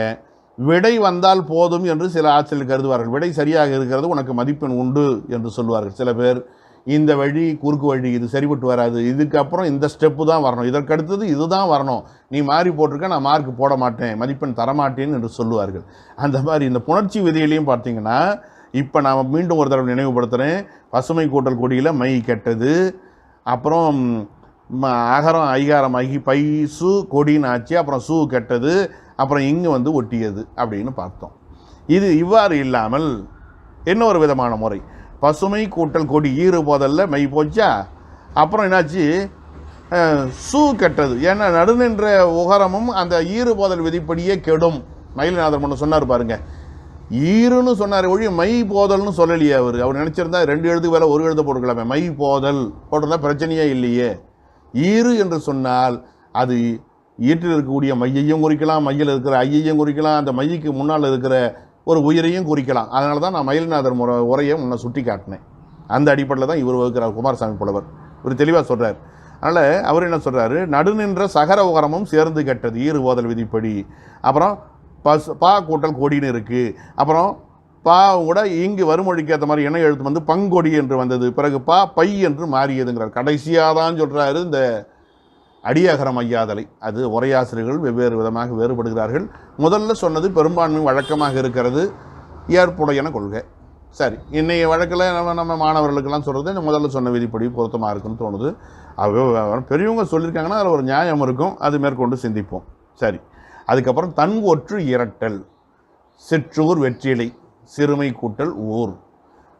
Speaker 1: விடை வந்தால் போதும் என்று சில ஆசிரியர்கள் கருதுவார்கள். விடை சரியாக இருக்கிறது, உனக்கு மதிப்பெண் உண்டு என்று சொல்வார்கள். சில பேர் இந்த வழி குறுக்கு வழி, இது சரிபட்டு வராது, இதுக்கப்புறம் இந்த ஸ்டெப்பு தான் வரணும், இதற்கடுத்தது இதுதான் வரணும், நீ மாறி போட்டிருக்க, நான் மார்க் போட மாட்டேன், மதிப்பெண் தரமாட்டேன் என்று சொல்லுவார்கள். அந்த மாதிரி இந்த புணர்ச்சி விதியிலையும் பார்த்தீங்கன்னா, இப்போ நான் மீண்டும் ஒரு தடவை நினைவுபடுத்துகிறேன். பசுமை கூட்டல் கொடியில் மை கெட்டது, அப்புறம் அகரம் ஐகாரம் ஆகி பை சு கொடின்னு ஆச்சு, அப்புறம் சு கெட்டது, அப்புறம் இங்கே வந்து ஒட்டியது அப்படின்னு பார்த்தோம். இது இவ்வாறு இல்லாமல் இன்னொரு விதமான முறை, பசுமை கூட்டல் கொடி ஈறு போதல்ல மை போச்சா, அப்புறம் என்னாச்சு சு கெட்டது. ஏன்னா நடுநின்ற உகரமும் அந்த ஈறு போதல் விதிப்படியே கெடும். மயில்நாதர் ஒன்று சொன்னார் பாருங்க, ஈருன்னு சொன்னார் ஒழிய மை போதல்னு சொல்லலையே. அவர் நினச்சிருந்தா 2 எழுத்து வேலை 1 எழுத போட்டுக்கலாமே, மை போதல் போட்டிருந்தா பிரச்சனையே இல்லையே. ஈறு என்று சொன்னால் அது ஈற்றில் இருக்கக்கூடிய மையையும் குறிக்கலாம், மையில் இருக்கிற ஐயையும் குறிக்கலாம், அந்த மையக்கு முன்னால் இருக்கிற ஒரு உயிரையும் குறிக்கலாம். அதனால தான் நான் மயில்நாதர் உரையை முன்ன சுட்டி காட்டினேன். அந்த அடிப்படையில் தான் இவர் வகுக்கிறார் குமாரசாமி புலவர். இவர் தெளிவாக சொல்கிறார். அதனால் அவர் என்ன சொல்கிறாரு, நடுநின்ற சகர உகரமும் சேர்ந்து கெட்டது ஈறு ஓதல் விதிப்படி. அப்புறம் பா கூட்டல் கொடின்னு இருக்குது. அப்புறம் பா கூட இங்கு வருமொழிக்கு ஏற்ற மாதிரி இணை எழுத்து வந்து பங்கொடி என்று வந்தது, பிறகு பை என்று மாறியதுங்கிறார். கடைசியாக தான் சொல்கிறாரு இந்த அடியகரம் ஐயாதலை. அது உரையாசிரியர்கள் வெவ்வேறு விதமாக வேறுபடுகிறார்கள். முதல்ல சொன்னது பெரும்பான்மை வழக்கமாக இருக்கிறது, ஏற்புடையன கொள்கை. சரி, இன்றைய வழக்கில் நம்ம மாணவர்களுக்கெல்லாம் சொல்கிறது இந்த முதல்ல சொன்ன விதிப்படி பொருத்தமாக இருக்குன்னு தோணுது. பெரியவங்க சொல்லியிருக்காங்கன்னா அதில் ஒரு நியாயம் இருக்கும், அது மேற்கொண்டு சிந்திப்போம். சரி, அதுக்கப்புறம் தன் ஒற்று இரட்டல், சிற்றூர் வெற்றிலை, சிறுமை கூட்டல் ஊர்,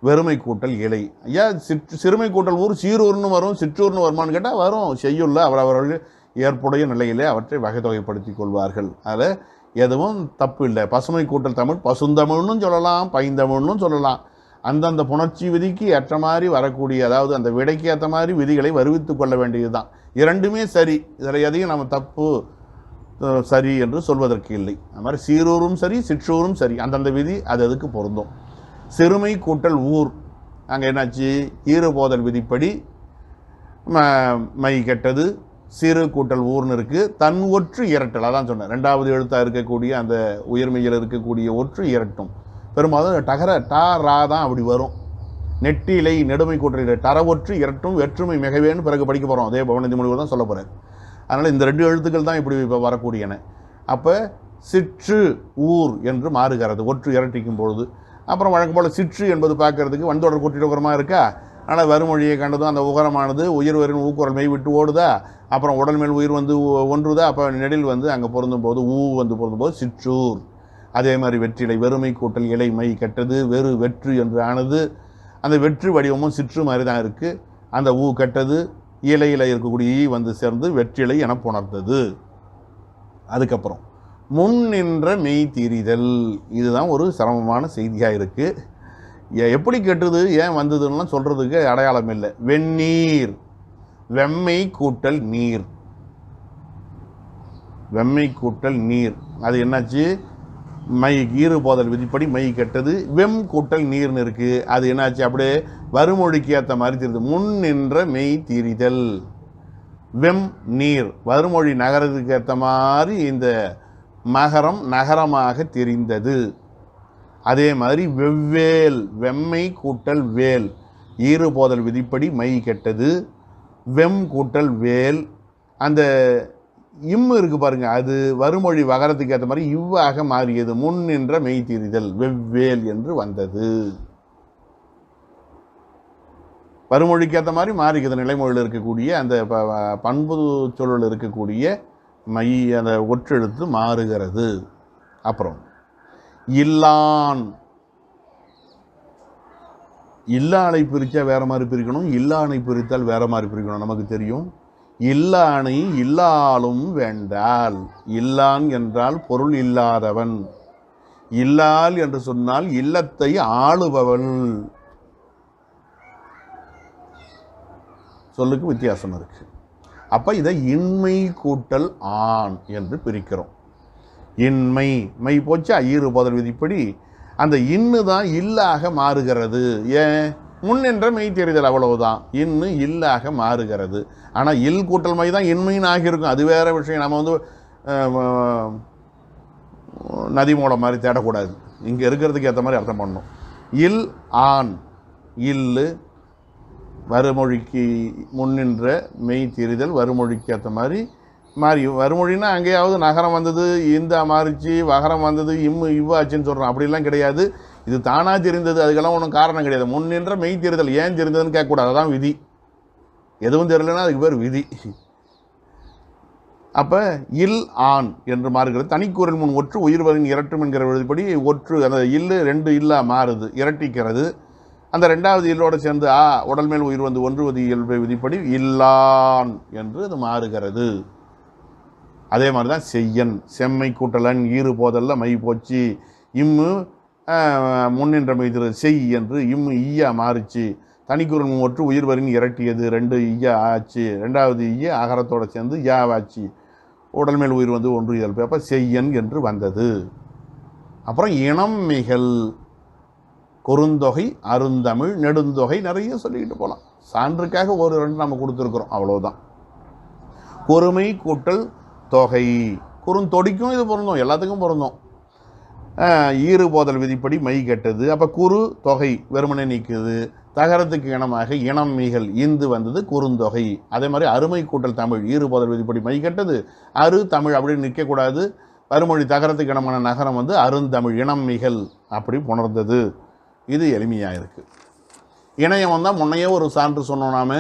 Speaker 1: வெறுமை கூட்டல் இலை. ஐயா சிறுமை கூட்டல் ஊர் சீரூர்னு வரும், சிற்றூர்னு வருமானு கேட்டால் வரும். செய்யுள்ள அவரவர்கள் ஏற்புடைய நிலையிலே அவற்றை வகை தொகைப்படுத்தி கொள்வார்கள். அதில் எதுவும் தப்பு இல்லை. பசுமை கூட்டல் தமிழ் பசுந்தமிழ்னு சொல்லலாம், பைந்தமிழ்னு சொல்லலாம். அந்தந்த புணர்ச்சி விதிக்கு ஏற்ற மாதிரி வரக்கூடிய, அதாவது அந்த விடைக்கு ஏற்ற மாதிரி விதிகளை வருவித்து கொள்ள வேண்டியது தான். இரண்டுமே சரி, இதில் எதையும் நம்ம தப்பு சரி என்று சொல்வதற்கு இல்லை. அது மாதிரி சீரூரும் சரி சிற்றூரும் சரி, அந்தந்த விதி அது அதுக்கு பொருந்தும். சிறுமை கூட்டல் ஊர், அங்கே என்னாச்சு ஈறு போதல் விதிப்படி மை கெட்டது, சிறு கூட்டல் ஊர்னு இருக்குது. தன் ஒற்று இரட்டல், அதான் சொன்னேன், 2வது எழுத்தாக இருக்கக்கூடிய அந்த உயர்மையில் இருக்கக்கூடிய ஒற்று இரட்டும். பெரும்பாலும் டகர டா ரா தான் அப்படி வரும். நெட்டிலை நெடுமை கூட்டல் டர ஒற்று இரட்டும் வெற்றுமை மிகவேன்னு பிறகு படிக்க போகிறோம். அதே பவனந்தி மொழிகள் தான் சொல்ல போகிறேன். அதனால் இந்த 2 எழுத்துக்கள் தான் இப்படி இப்போ வரக்கூடியன. அப்போ சிற்று ஊர் என்று மாறுகிறது ஒற்று இரட்டிக்கும் பொழுது. அப்புறம் வழக்கம் போல் சிற்று என்பது பார்க்கறதுக்கு வன்தொடர் கூட்டிட உகரமாக இருக்கா. ஆனால் வறுமொழியை கண்டதும் அந்த உகரமானது உயிர்வரின் ஊக்குரல் மெய் விட்டு ஓடுதா, அப்புறம் உடல் மேல் உயிர் வந்து ஒன்றுதா, அப்போ நெடில் வந்து அங்கே பொருந்தும் போது வந்து பொருந்தும் போது சிற்றூர். அதே மாதிரி வெற்றிலை வெறுமை கூட்டல் இலை மை கெட்டது, வெறு வெற்று என்று ஆனது. அந்த வெற்று வடிவமும் சிற்று மாதிரி தான் இருக்குது. அந்த கெட்டது இலையில் இருக்கக்கூடிய வந்து சேர்ந்து வெற்றிலை என புணர்ந்தது. அதுக்கப்புறம் முன் நின்ற மெய் திரிதல், இதுதான் ஒரு சிரமமான செய்தியாக இருக்குது. எப்படி கெட்டது ஏன் வந்ததுன்னா சொல்கிறதுக்கு அடையாளம் இல்லை. வெந்நீர் வெம்மை கூட்டல் நீர், வெம்மை கூட்டல் நீர், அது என்னாச்சு மை ஈறு போதல் விதிப்படி மை கெட்டது, வெம் கூட்டல் நீர்னு இருக்குது. அது என்னாச்சு அப்படியே வருமொழிக்கு ஏற்ற மாதிரி தெரியுது. முன் நின்ற மெய் திரிதல், வெம் நீர், வருமொழி நகரத்துக்கு ஏற்ற மாதிரி இந்த மகரம் நகரமாக தெரிந்தது. அதே மாதிரி வெவ்வேல் வெம்மை கூட்டல் வேல், ஈறு போதல் விதிப்படி மை கெட்டது, வெம் கூட்டல் வேல். அந்த இம்மு இருக்கு பாருங்க, அது வருமொழி வகரத்துக்கு ஏற்ற மாதிரி இவ்வாக மாறியது. முன் நின்ற மெய் திரிதல் வெவ்வேல் என்று வந்தது. வருமொழிக்கு ஏற்ற மாதிரி மாறிக்கிறது. நிலைமொழியில் இருக்கக்கூடிய அந்த பண்பு சொல்லில் இருக்கக்கூடிய மை அந்த ஒற்றெழுத்து மாறுகிறது. அப்புறம் இல்லான், இல்லானை பிரித்தா வேற மாதிரி பிரிக்கணும், இல்லானை பிரித்தால் வேற மாதிரி பிரிக்கணும். நமக்கு தெரியும். இல்லானை இல்லாலும் வேண்டால், இல்லான் என்றால் பொருள் இல்லாதவன், இல்லால் என்று சொன்னால் இல்லத்தை ஆளுபவன். சொல்லுக்கு வித்தியாசம் இருக்கு. அப்ப இதை இன்மை கூட்டல் ஆண் என்று பிரிக்கிறோம். இன்மை மை போச்சா ஈறு போதல் விதிப்படி அந்த இன்னு தான் இல்லாக மாறுகிறது. ஏன் முன் என்ற மெய் தெரிதல், அவ்வளவுதான். இன்னு இல்லாக மாறுகிறது. ஆனால் இல் கூட்டல் மை தான் இன்மைன்னு ஆகியிருக்கும். அது வேற விஷயம். நம்ம வந்து நதி மூலம் மாதிரி தேடக்கூடாது. இங்கே இருக்கிறதுக்கு ஏற்ற மாதிரி அர்த்தம் பண்ணணும். இல் ஆண், இல்லு வறுமொழிக்கு முன்னின்ற மெய் தெரிதல், வறுமொழிக்கு ஏற்ற மாதிரி மாறி. வறுமொழின்னா அங்கேயாவது நகரம் வந்தது இந்த மாறிச்சு, வகரம் வந்தது இவ்வாச்சுன்னு சொல்கிறோம். அப்படிலாம் கிடையாது. இது தானாக தெரிந்தது, அதுக்கெல்லாம் ஒன்றும் காரணம் கிடையாது. முன்னின்ற மெய் தெரிதல், ஏன் தெரிந்ததுன்னு கேட்கக்கூடாது, அதுதான் விதி. எதுவும் தெரியலன்னா அதுக்கு பேர் விதி. அப்போ இல் ஆண் என்று மாறுகிறது. தனிக்குரல் முன் ஒற்று உயிர்வரின் இரட்டும் என்கிற விதிப்படி ஒற்று அந்த இல்லு 2 இல்லா மாறுது, இரட்டிக்கிறது. அந்த 2வது இல்லோடு சேர்ந்து உடல் மேல் உயிர் வந்து ஒன்றுவது இயல்பு விதிப்படி இல்லான் என்று அது மாறுகிறது. அதே மாதிரி தான் செய்யன், செம்மை கூட்டலன் ஈறு போதல்ல மை போச்சு, இம்மு முன்னின்ற மெய்திரு செய் என்று இம்மு ஈயா மாறுச்சு. தனிக்குரல் முன் ஒற்று உயிர்வரின் இரட்டியது, 2 ஈயா ஆச்சு. 2வது ஈய அகரத்தோடு சேர்ந்து யாவாச்சு, உடல் மேல் உயிர் வந்து ஒன்று இயல்பு. அப்போ செய்யன் என்று வந்தது. அப்புறம் இனம் மிகல், குறுந்தொகை, அருந்தமிழ், நெடுந்தொகை, நிறைய சொல்லிக்கிட்டு போகலாம். சான்றுக்காக 1-2 நம்ம கொடுத்துருக்குறோம், அவ்வளோதான். பொறுமை கூட்டல் தொகை, குறுந்தொடிக்கும் இது பொருந்தோம், எல்லாத்துக்கும் பொருந்தோம். ஈறு போதல் விதிப்படி மை கெட்டது. அப்போ குறு தொகை வெறுமனை நீக்குது. தகரத்துக்கு இனமாக இனம் மிகல் இந்து வந்தது குறுந்தொகை. அதே மாதிரி அருமை கூட்டல் தமிழ், ஈறு போதல் விதிப்படி மை கெட்டது. அரு தமிழ் அப்படின்னு நிற்கக்கூடாது. வறுமொழி தகரத்துக்கு இனமான நகரம் வந்து அருந்தமிழ், இனம் மிகல் அப்படி புணர்ந்தது. இது எளிமையாக இருக்குது. இணையம் வந்தால் முன்னையே ஒரு சான்று சொன்னோம் நாம.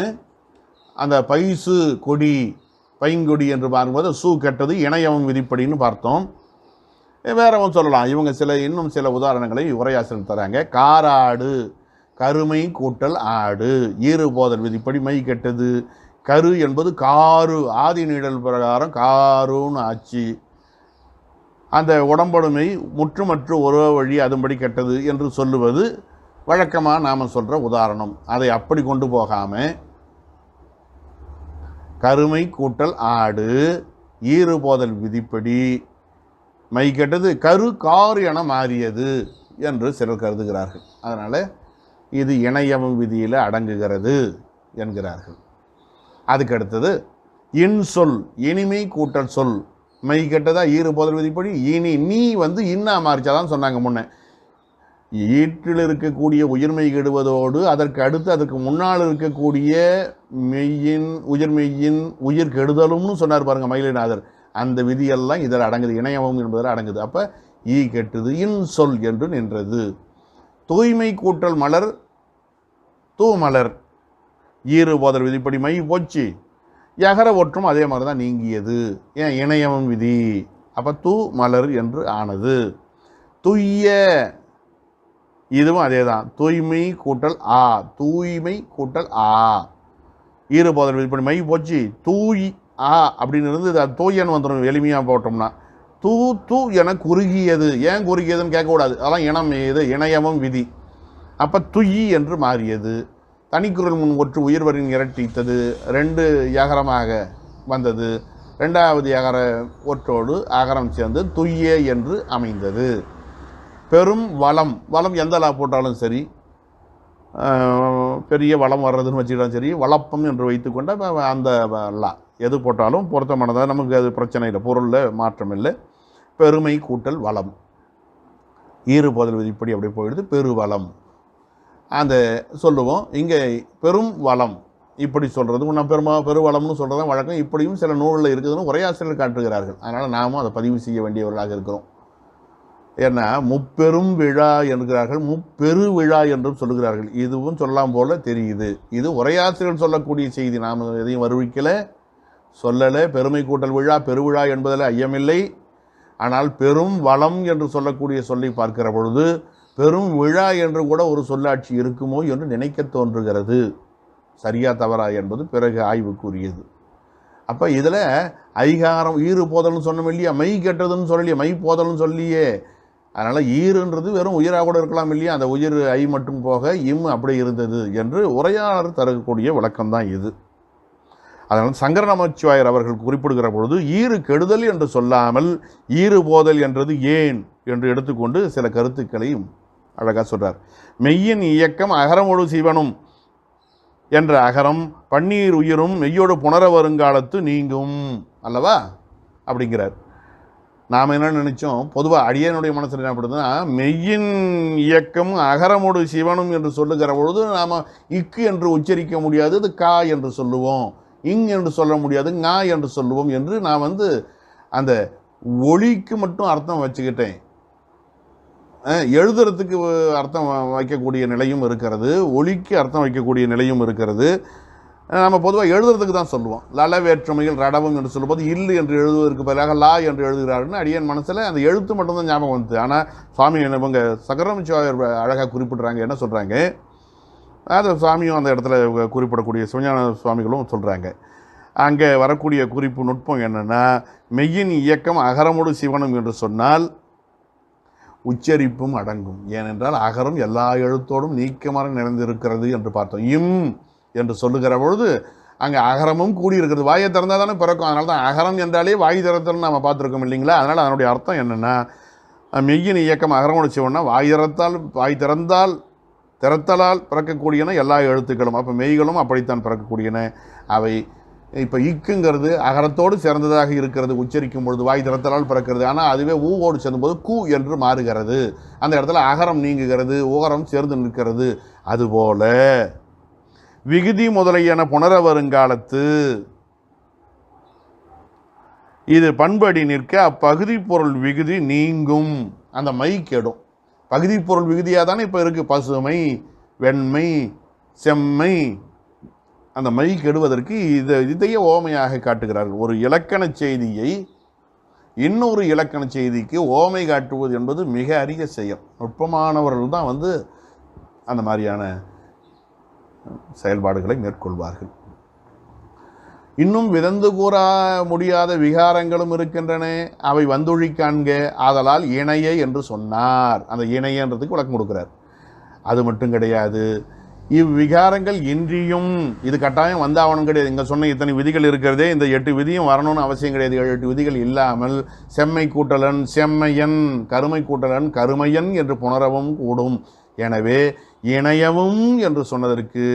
Speaker 1: அந்த பைசு கொடி, பைங்கொடி என்று பார்க்கும்போது சூ கெட்டது இணையம் விதிப்படின்னு பார்த்தோம். வேறவன் சொல்லலாம். இவங்க இன்னும் சில உதாரணங்களை உரையாசிரியர் தராங்க. காராடு, கருமை கூட்டல் ஆடு, ஈறு போதல் விதிப்படி மை கெட்டது. கரு என்பது காரு, ஆதி நீடல் பிரகாரம் காருன்னு ஆச்சு. அந்த உடம்படுமை முற்றுமற்று ஒரு வழி அதுபடி கெட்டது என்று சொல்லுவது வழக்கமாக நாம் சொல்கிற உதாரணம். அதை அப்படி கொண்டு போகாமல் கருமை கூட்டல் ஆடு, ஈறு போதல் விதிப்படி மை கெட்டது, கரு கார் என மாறியது என்று சிலர் கருதுகிறார்கள். அதனால் இது இணையம் விதியில் அடங்குகிறது என்கிறார்கள். அதுக்கு அடுத்தது இன்சொல், இனிமை கூட்டல் சொல் மை கெட்டதா, ஈறு போதல் விதிப்படி இனி நீ வந்து இன்னா மாறிச்சாதான் சொன்னாங்க முன்னே. ஈற்றில் இருக்கக்கூடிய உயிர்மெய் கெடுவதோடு அதற்கு அடுத்து அதற்கு முன்னால் இருக்கக்கூடிய மெய்யின் உயிர்மெய்யின் உயிர் கெடுதலும்னு சொன்னார் பாருங்க மயிலிநாதர். அந்த விதியெல்லாம் இதில் அடங்குது, இணையமும் என்பதில் அடங்குது. அப்போ ஈ கெட்டது இன்சொல் என்று நின்றது. தூய்மை கூட்டல் மலர் தூமலர், ஈறு போதல் விதிப்படி மை போச்சு. யகர ஒற்றும் அதே மாதிரி தான் நீங்கியது. ஏன் இணையமும் விதி. அப்போ தூ மலர் என்று ஆனது. துய்ய, இதுவும் அதே தான். தூய்மை கூட்டல் ஆ, தூய்மை கூட்டல் ஆ, ஈறு போதல் விதிப்படி மை போச்சு. தூய் ஆ அப்படின்னு இருந்து அது தூயன்னு வந்துடும் எளிமையாக போட்டோம்னா. தூ தூ என குறுகியது. ஏன் குறுகியதுன்னு கேட்கக்கூடாது, அதெல்லாம் இனம் இது இணையமும் விதி. அப்போ துய் என்று மாறியது. தனிக்குரல் முன் ஒற்று உயிர்வரின் இரட்டித்தது, 2 யகரமாக வந்தது. 2வது யகர ஒற்றோடு அகரம் சேர்ந்து துய்யே என்று அமைந்தது. பெரும் வளம், வளம் எந்த லா போட்டாலும் சரி, பெரிய வளம் வர்றதுன்னு வச்சுக்கிட்டாலும் சரி, வளப்பம் என்று வைத்துக்கொண்ட அந்த லா எது போட்டாலும் பொருத்தமானதாக, நமக்கு அது பிரச்சனை இல்லை, பொருளில் மாற்றம் இல்லை. பெருமை கூட்டல் வளம், ஈறு போதல் விதிப்படி அப்படி போயிடுது. பெருவளம் அந்த சொல்லுவோம். இங்கே பெரும் வளம் இப்படி சொல்கிறது நம்ம பெருவளம்னு சொல்கிறது தான் வழக்கம். இப்படியும் சில நூலில் இருக்குதுன்னு உரையாசிரியர் காட்டுகிறார்கள். அதனால் நாமும் அதை பதிவு செய்ய வேண்டியவர்களாக இருக்கிறோம். ஏன்னா முப்பெரும் விழா என்கிறார்கள், முப்பெரு விழா என்றும் சொல்லுகிறார்கள். இதுவும் சொல்லலாம் போல தெரியுது. இது உரையாசிரியர் சொல்லக்கூடிய செய்தி, நாம் எதையும் வருவிக்கலை, சொல்லலை. பெருமை கூட்டல் விழா பெருவிழா என்பதில் ஐயமில்லை. ஆனால் பெரும் வளம் என்று சொல்லக்கூடிய சொல்லை பார்க்கிற பொழுது பெரும் விழா என்று கூட ஒரு சொல்லாட்சி இருக்குமோ என்று நினைக்க தோன்றுகிறது. சரியா தவறா என்பது பிறகு ஆய்வுக்குரியது. அப்போ இதில் ஐகாரம் ஈறு போதல்னு சொன்னோம் இல்லையா, மை கெட்டதுன்னு சொல்லலையே, மை போதல்னு சொல்லியே. அதனால் ஈறுன்றது வெறும் உயிராக கூட இருக்கலாம் இல்லையா, அந்த உயிர் ஐ மட்டும் போக இம் அப்படி இருந்தது என்று உரையாளர் தரக்கூடிய விளக்கம்தான் இது. அதனால் சங்கர நமச்சிவாயர் அவர்கள் குறிப்பிடுகிற பொழுது ஈறு கெடுதல் என்று சொல்லாமல் ஈறு போதல் என்றது ஏன் என்று எடுத்துக்கொண்டு சில கருத்துக்களையும் அழகாக சொல்கிறார். மெய்யின் இயக்கம் அகரமொடு சிவனும் என்ற அகரம் பன்னீர் உயிரும் மெய்யோடு புணர வருங்காலத்து நீங்கும் அல்லவா அப்படிங்கிறார். நாம் என்ன நினைச்சோம், பொதுவாக அடியனுடைய மனசில் என்ன படுதுன்னா, மெய்யின் இயக்கம் அகரமோடு சிவனும் என்று சொல்லுகிற பொழுது நாம் இக்கு என்று உச்சரிக்க முடியாது, அது கா என்று சொல்லுவோம், இங் என்று சொல்ல முடியாது, ngா என்று சொல்லுவோம் என்று நான் அந்த ஒளிக்கு மட்டும் அர்த்தம் வச்சுக்கிட்டேன். எழுதுறதுக்கு அர்த்தம் வைக்கக்கூடிய நிலையும் இருக்கிறது, ஒளிக்கு அர்த்தம் வைக்கக்கூடிய நிலையும் இருக்கிறது. நம்ம பொதுவாக எழுதுறதுக்கு தான் சொல்லுவோம். லல வேற்றுமையில் ரடவும் என்று சொல்லும்போது இல்லு என்று எழுதுவதற்கு பதிலாக லா என்று எழுதுகிறாருன்னு அடியன் மனசில் அந்த எழுத்து மட்டும்தான் ஞாபகம் வந்து. ஆனால் சுவாமி இவங்க சக்கரமிச்சுவாயர் அழகாக குறிப்பிட்றாங்க. என்ன சொல்கிறாங்க, அது சுவாமியும் அந்த இடத்துல குறிப்பிடக்கூடிய சிவஞான சுவாமிகளும் சொல்கிறாங்க. அங்கே வரக்கூடிய குறிப்பு நுட்பம் என்னென்னா, மெய்யின் இயக்கம் அகரமோடு சிவனும் என்று சொன்னால் உச்சரிப்பும் அடங்கும். ஏனென்றால் அகரம் எல்லா எழுத்தோடும் நீக்கமாக நிறைந்திருக்கிறது என்று பார்த்தோம். இம் என்று சொல்லுகிற பொழுது அங்கே அகரமும் கூடியிருக்கிறது. வாயை திறந்தால் தானே பிறக்கும். அதனால தான் அகரம் என்றாலே வாய் திறத்தல்னு நம்ம பார்த்துருக்கோம் இல்லைங்களா. அதனால் அதனுடைய அர்த்தம் என்னென்னா, மெய்யின் இயக்கம் அகரமோடு சிவன்னா வாய் திறத்தலால் பிறக்கக்கூடியன எல்லா எழுத்துக்களும். அப்போ மெய்களும் அப்படித்தான் பிறக்கக்கூடியன. அவை இப்போ இக்குங்கிறது அகரத்தோடு சேர்ந்ததாக இருக்கிறது, உச்சரிக்கும் பொழுது வாய் திறத்தலால் பிறக்கிறது. ஆனால் அதுவே ஊவோடு சேர்ந்தும்போது கூ என்று மாறுகிறது. அந்த இடத்துல அகரம் நீங்குகிறது, ஓகரம் சேர்ந்து நிற்கிறது. அதுபோல விகுதி முதலியன புணர வருங்காலத்து இது பண்படி நிற்க அப்பகுதி பொருள் விகுதி நீங்கும். அந்த மை கெடும். பகுதி பொருள் விகுதியாக தானே இப்போ இருக்குது. பசுமை, வெண்மை, செம்மை. அந்த மை கெடுவதற்கு இதையே ஓமையாக காட்டுகிறார்கள். ஒரு இலக்கண செய்தியை இன்னொரு இலக்கண செய்திக்கு ஓமை காட்டுவது என்பது மிக அரிய செயல். நுட்பமானவர்கள் தான் அந்த மாதிரியான செயல்பாடுகளை மேற்கொள்வார்கள். இன்னும் விதந்து கூற முடியாத விகாரங்களும் இருக்கின்றன. அவை வந்தொழி காண்க. ஆதலால் இணைய என்று சொன்னார். அந்த இணையன்றதுக்கு விளக்கம் கொடுக்கிறார். அது மட்டும் கிடையாது, இவ்விகாரங்கள் இன்றியும் இது கட்டாயம் வந்தாவணும் கிடையாது. இங்கே சொன்ன இத்தனை விதிகள் இருக்கிறதே, இந்த 8 விதியும் வரணும்னு அவசியம் கிடையாது. 7-8 விதிகள் இல்லாமல் செம்மை கூட்டலன் செம்மையன், கருமை கூட்டலன் கருமையன் என்று புணரவும் கூடும். எனவே இணையவும் என்று சொன்னதற்கு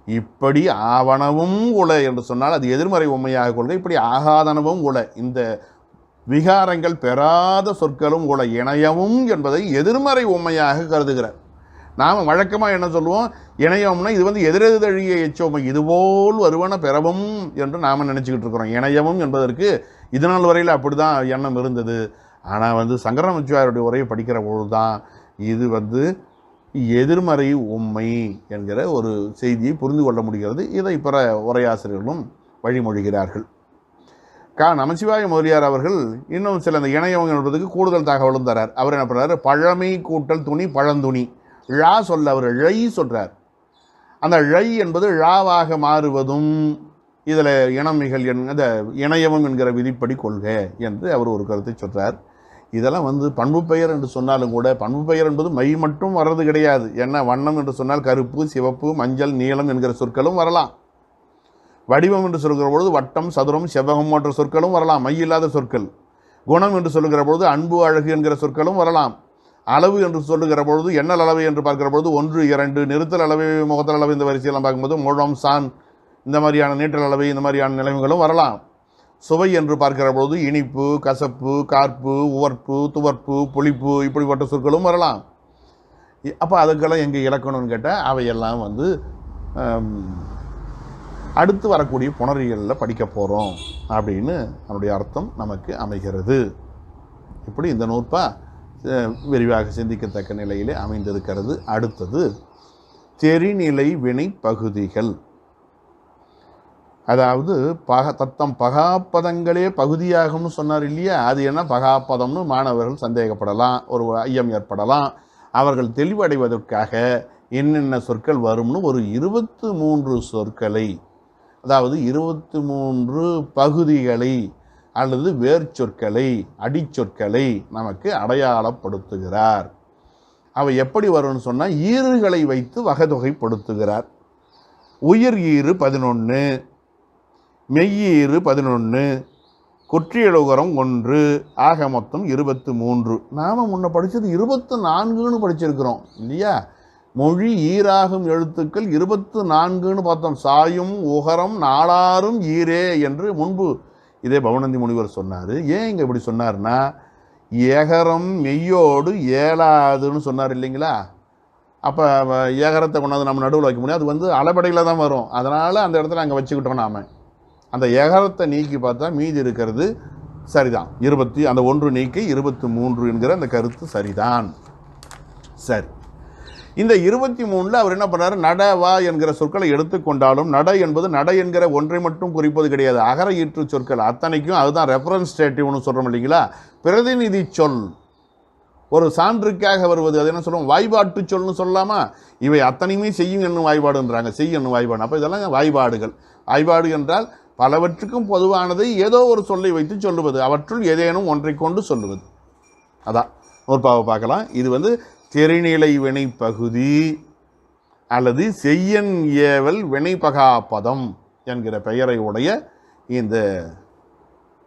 Speaker 1: இப்படி ஆவணவும் உள என்று சொன்னால் அது எதிர்மறை உண்மையாக கொள்க. இப்படி ஆகாதனவும் உள, இந்த விகாரங்கள் பெறாத சொற்களும் உள. இணையவும் என்பதை எதிர்மறை உண்மையாக கருதுகிறார். நாம் வழக்கமாக என்ன சொல்லுவோம், இணையம்னா இது எதிரெதிரழிய எச்சோமை, இதுபோல் வருவன பெறவும் என்று நாம் நினச்சிக்கிட்டு இருக்கிறோம். இணையவும் என்பதற்கு இது நாள் வரையில் அப்படி தான் எண்ணம் இருந்தது. ஆனால் சங்கரமிச்சுவாருடைய உரையை படிக்கிற பொழுது தான் இது எதிர்மறை உண்மை என்கிற ஒரு செய்தியை புரிந்து கொள்ள முடிகிறது. இதை பிற உரையாசிரியர்களும் வழிமொழிகிறார்கள். நமசிவாய முதலியார் அவர்கள் இன்னும் சில இந்த இணையம் என்பதுக்கு கூடுதல் தகவலும் தரார். அவர் என்ன பண்ணுறாரு, பழமை கூட்டல் துணி பழந்துணி ழா சொல்ல அவர் ழை சொல்கிறார். அந்த ழை என்பது ழாவாக மாறுவதும் இதில் இனமிகள் அந்த இணையமும் என்கிற விதிப்படி கொள்க என்று அவர் ஒரு கருத்தை சொல்கிறார். இதெல்லாம் பண்பு பெயர் என்று சொன்னாலும் கூட பண்பு பெயர் என்பது மை மட்டும் வர்றது கிடையாது. என்ன வண்ணம் என்று சொன்னால் கருப்பு, சிவப்பு, மஞ்சள், நீலம் என்கிற சொற்களும் வரலாம். வடிவம் என்று சொல்கிற பொழுது வட்டம், சதுரம், செவ்வகம் போன்ற சொற்களும் வரலாம், மை இல்லாத சொற்கள். குணம் என்று சொல்லுகிற பொழுது அன்பு, அழகு என்கிற சொற்களும் வரலாம். அளவு என்று சொல்லுகிற பொழுது எண்ணல் அளவு என்று பார்க்கிற பொழுது 1, 2, நிறுத்தல் அளவு, முகத்தல் அளவு, இந்த வரிசையெல்லாம் பார்க்கும்போது முழம், சான், இந்த மாதிரியான நீட்டல் அளவு, இந்த மாதிரியான நிலைமைகளும் வரலாம். சுவை என்று பார்க்கிற பொழுது இனிப்பு, கசப்பு, கார்ப்பு, உவர்ப்பு, துவர்ப்பு, புளிப்பு, இப்படிப்பட்ட சொற்களும் வரலாம். அப்போ அதுக்கெல்லாம் எங்கே இலக்கணம்னு கேட்டால் அவையெல்லாம் அடுத்து வரக்கூடிய புணரியலில் படிக்க போகிறோம் அப்படின்னு அதனுடைய அர்த்தம் நமக்கு அமைகிறது. இப்படி இந்த நூற்பா விரிவாக சிந்திக்கத்தக்க நிலையிலே அமைந்திருக்கிறது. அடுத்தது தெரிநிலை வினை பகுதிகள். அதாவது தத்தம் பகாப்பதங்களே பகுதியாகும்னு சொன்னார் இல்லையா, அது என்ன பகாப்பதம்னு மாணவர்கள் சந்தேகப்படலாம், ஒரு ஐயம் ஏற்படலாம். அவர்கள் தெளிவடைவதற்காக என்னென்ன சொற்கள் வரும்னு ஒரு 23 சொற்களை, அதாவது 23 பகுதிகளை அல்லது வேர்ச்சொற்களை, அடிச்சொற்களை நமக்கு அடையாளப்படுத்துகிறார். அவை எப்படி வரும்னு சொன்னால் ஈறுகளை வைத்து வகைதொகைப்படுத்துகிறார். உயிர் ஈறு 11, மெய்யீறு 11, குற்றியலுகரம் 1, ஆக மொத்தம் 23. நாம் முன்ன படித்தது 24ன்னு படிச்சிருக்கிறோம் இல்லையா. மொழி ஈராகும் எழுத்துக்கள் 24ன்னு பார்த்தோம். சாயும் உகரம் நாளாரும் ஈரே என்று முன்பு இதே பவனந்தி முனிவர் சொன்னார். ஏன் இங்கே இப்படி சொன்னார்னா, ஏகரம் மெய்யோடு ஏலாதுன்னு சொன்னார் இல்லைங்களா? அப்போ ஏகரத்தை கொண்டாந்து நம்ம நடுவில் வைக்க முடியாது, அது வந்து அளபடையில் தான் வரும். அதனால் அந்த இடத்துல அங்கே வச்சுக்கிட்டோம். நாம் அந்த ஏகரத்தை நீக்கி பார்த்தா மீதி இருக்கிறது சரிதான். அந்த 1 நீக்கி 23 என்கிற அந்த கருத்து சரிதான். சரி, இந்த 23ல் அவர் என்ன பண்ணார், நட வா என்கிற சொற்களை எடுத்துக்கொண்டாலும் நட என்பது நட என்கிற ஒன்றை மட்டும் குறிப்பது கிடையாது. அகர ஈற்று சொற்கள் அத்தனைக்கும் அதுதான் ரெஃபரன்ஸ் ஸ்டேட்டிவ்னு சொல்கிறோம் இல்லைங்களா? பிரதிநிதி சொல், ஒரு சான்றுக்காக வருவது. அது என்ன சொல்லுவோம், வாய்பாட்டு சொல்னு சொல்லலாமா? இவை அத்தனையுமே செய்யும் என்னும் வாய்பாடுன்றாங்க, செய் என்னும் வாய்பாடு. அப்போ இதெல்லாம் வாய்பாடுகள். வாய்பாடு என்றால் பலவற்றுக்கும் பொதுவானதை ஏதோ ஒரு சொல்லை வைத்து சொல்லுவது, அவற்றுள் ஏதேனும் ஒன்றை கொண்டு சொல்லுவது. அதான் நூற்பாவை பார்க்கலாம். இது வந்து தெரிநிலை வினைப்பகுதி அல்லது செய்யன் ஏவல் வினைப்பகாப்பதம் என்கிற பெயரை உடைய இந்த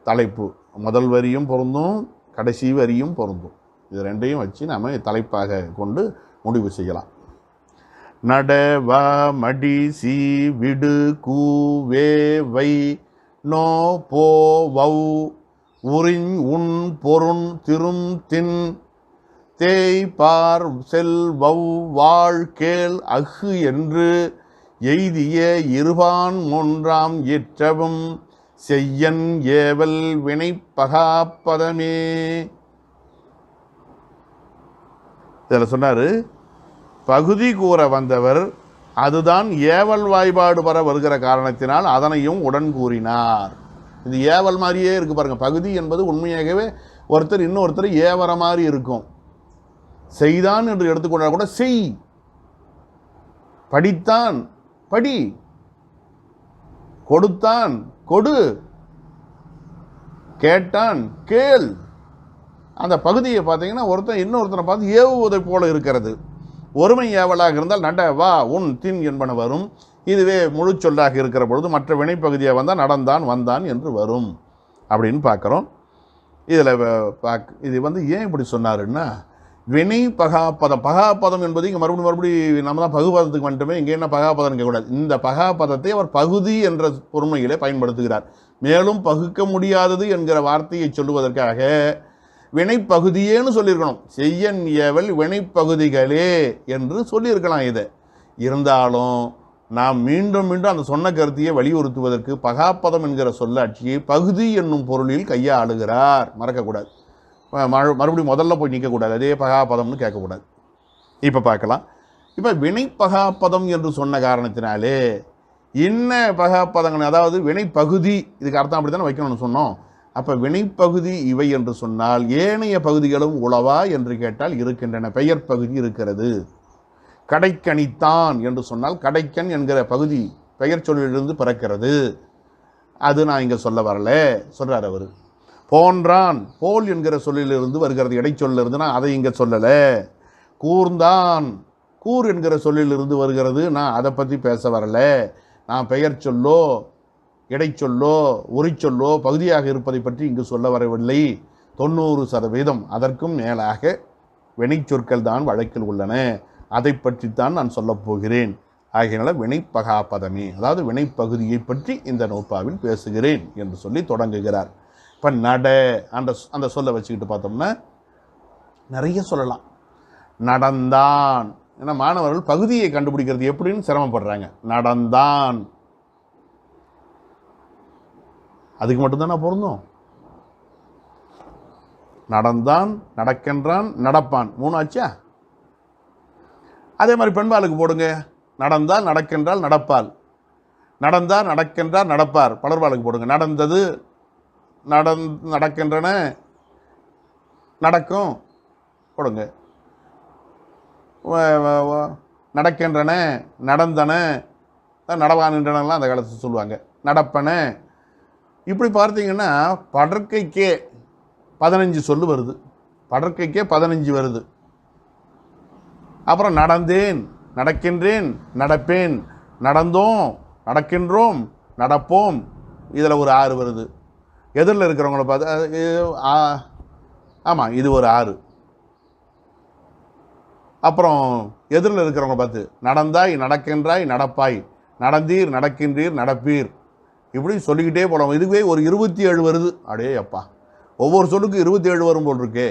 Speaker 1: தலைப்பு. முதல் வரியும் பொருந்தும், கடைசி வரியும் பொருந்தும். இது ரெண்டையும் வச்சு நாம் தலைப்பாக கொண்டு முடிவு செய்யலாம். நட வ மடி சி விடு கூ வே வை நோ போ வௌ உறிஞ் உன் பொருண் திரும் தின் தேய் பார் செல் வௌ வாழ் கேள் அஃது என்று எய்திய இருபான் மூன்றாம் ஏற்றவும் செய்யன் ஏவல் வினைப்பகாப்பதமே. இதில் சொன்னார், பகுதி கூற வந்தவர் அதுதான் ஏவல் வாய்பாடு பெற வருகிற காரணத்தினால் அதனையும் உடன் கூறினார். இது ஏவல் மாதிரியே இருக்கு பாருங்க. பகுதி என்பது உண்மையாகவே ஒருத்தர் இன்னொருத்தர் ஏவர மாதிரி இருக்கும். செய்தான் என்று எடுத்துக்கொண்டால் கூட செய், படித்தான் படி, கொடுத்தான் கொடு, கேட்டான் கேள். அந்த பகுதியை பார்த்தீங்கன்னா ஒருத்தன் இன்னொருத்தனை பார்த்து ஏவுவதை போல இருக்கிறது. ஒருமை ஏவலாக இருந்தால் நட வா உன் தின் என்பன வரும். இதுவே முழு சொல்லாக இருக்கிற பொழுது மற்ற வினைப்பகுதியாக வந்தால் நடந்தான் வந்தான் என்று வரும் அப்படின்னு பார்க்குறோம். இதில் இது வந்து ஏன் இப்படி சொன்னாருன்னா, வினை பகாப்பதம். பகாப்பதம் என்பது இங்கே மறுபடியும் நம்ம தான் பகுபதத்துக்கு வந்துட்டுமே, இங்கே என்ன பகாப்பதம் கேட்கக்கூடாது. இந்த பகாப்பதத்தை அவர் பகுதி என்ற பொருண்மையிலே பயன்படுத்துகிறார். மேலும் பகுக்க முடியாதது என்கிற வார்த்தையை சொல்லுவதற்காக வினைப்பகுதியேன்னு சொல்லியிருக்கணும். செய்யன் ஏவல் வினைப்பகுதிகளே என்று சொல்லியிருக்கலாம். இதை இருந்தாலும் நாம் மீண்டும் மீண்டும் அந்த சொன்ன கருத்தையை வலியுறுத்துவதற்கு பகாப்பதம் என்கிற சொல்லாட்சியை பகுதி என்னும் பொருளில் கையாளுகிறார். மறக்கக்கூடாது. மறுபடியும் முதல்ல போய் நிற்கக்கூடாது, அதே பகாப்பதம்னு கேட்கக்கூடாது. இப்போ பார்க்கலாம். இப்போ வினைப்பகாப்பதம் என்று சொன்ன காரணத்தினாலே என்ன பகாப்பதங்கள், அதாவது வினைப்பகுதி, இதுக்கு அர்த்தம் அப்படி தானே வைக்கணும்னு சொன்னோம். அப்போ வினைப்பகுதி இவை என்று சொன்னால் ஏனைய பகுதிகளும் உளவா என்று கேட்டால் இருக்கின்றன. பெயர் பகுதி இருக்கிறது. கடைக்கணித்தான் என்று சொன்னால் கடைக்கன் என்கிற பகுதி பெயர் சொல்லிலிருந்து பிறக்கிறது. அது நான் இங்கே சொல்ல வரல சொல்கிறார் அவர். போன்றான் போல் என்கிற சொல்லிலிருந்து வருகிறது, இடைச்சொல்லிருந்து. நான் அதை இங்கே சொல்லலை. கூர்ந்தான் கூர் என்கிற சொல்லிலிருந்து வருகிறது, நான் அதை பற்றி பேச வரல. நான் பெயர் சொல்லோ இடைச்சொல்லோ உரிச்சொல்லோ பகுதியாக இருப்பதை பற்றி இங்கு சொல்ல வரவில்லை. 90% அதற்கும் மேலாக வினைச்சொற்கள் தான் வழக்கில் உள்ளன. அதை பற்றித்தான் நான் சொல்லப் போகிறேன். ஆகையினால வினைப்பகாப்பதமே, அதாவது வினைப்பகுதியை பற்றி இந்த நூற்பாவில் பேசுகிறேன் என்று சொல்லி தொடங்குகிறார். இப்போ நட அந்த சொல்லை வச்சுக்கிட்டு பார்த்தோம்னா நிறைய சொல்லலாம். நடந்தான், ஏன்னா மாணவர்கள் பகுதியை கண்டுபிடிக்கிறது எப்படின்னு சிரமப்படுறாங்க. நடந்தான், அதுக்கு மட்டும்தான் நான் பொருந்தும். நடந்தான், நடக்கின்றான், நடப்பான், 3 ஆச்சா? அதே மாதிரி பெண்பாலுக்கு போடுங்க. நடந்தால், நடக்கின்றால், நடப்பால். நடந்தார், நடக்கின்றார், நடப்பார். பலர்பாலுக்கு போடுங்க. நடந்தது, நடக்கின்றன, நடக்கும் போடுங்க. நடக்கின்றன, நடந்தன, நடவான்ன்றனலாம் அந்த காலத்தில் சொல்லுவாங்க. நடப்பன. இப்படி பார்த்தீங்கன்னா படற்கைக்கே 15 சொல்லு வருது. படற்கைக்கே 15 வருது. அப்புறம் நடந்தேன், நடக்கின்றேன், நடப்பேன், நடந்தோம், நடக்கின்றோம், நடப்போம். இதில் ஒரு 6 வருது. எதிரில் இருக்கிறவங்கள பார்த்து ஆமாம் இது ஒரு 6. அப்புறம் எதிரில் இருக்கிறவங்கள பார்த்து நடந்தாய், நடக்கின்றாய், நடப்பாய், நடந்தீர், நடக்கின்றீர், நடப்பீர், இப்படி சொல்லிக்கிட்டே போகலாம். இதுவே ஒரு 27 வருது. அடே அப்பா, ஒவ்வொரு சொல்லுக்கும் 27 வரும் போல் இருக்கே.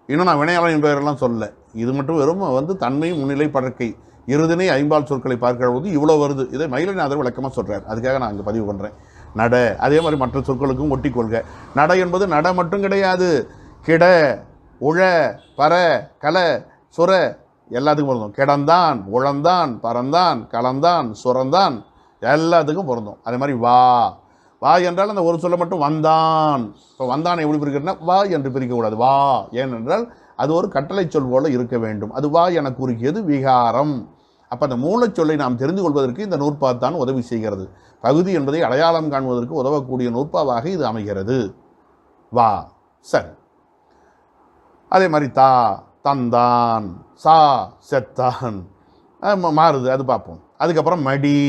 Speaker 1: இன்னும் நான் வினையாளன் பெயரெல்லாம் சொல்லலை. இது மட்டும் வெறும் தன்மை முன்னிலை பழக்கை இருதினை ஐம்பால் சொற்களை பார்க்கிற போது இவ்வளோ வருது. இதை மயிலநாதர் விளக்கமாக சொல்கிறார். அதுக்காக நான் அங்கே பதிவு பண்ணுறேன். நட அதே மாதிரி மற்ற சொற்களுக்கும் ஒட்டிக்கொள்க. நட என்பது நட மட்டும் கிடையாது. கிட, உழ, பற, கல, சுர எல்லாத்துக்கும் பொருந்தும். கிடந்தான், உழந்தான், பறந்தான், கலந்தான், சுரந்தான் எல்லாத்துக்கும் பொருந்தும். அதே மாதிரி வா, வா என்றால் அந்த ஒரு சொல்ல மட்டும் வந்தான். இப்போ வந்தான் எப்படி பிரிக்கிறதுனா வா என்று பிரிக்கக்கூடாது. வா ஏனென்றால் அது ஒரு கட்டளை சொல் போல இருக்க வேண்டும். அது வா என குறிக்கியது விகாரம். அப்போ அந்த மூலச்சொல்லை நாம் தெரிந்து கொள்வதற்கு இந்த நூற்பாத்தான் உதவி செய்கிறது. பகுதி என்பதை அடையாளம் காண்பதற்கு உதவக்கூடிய நூற்பாவாக இது அமைகிறது. வா, சரி. அதே மாதிரி தா, தந்தான், சா, செத்தான் மாறுது, அது பார்ப்போம். அதுக்கப்புறம் மடி,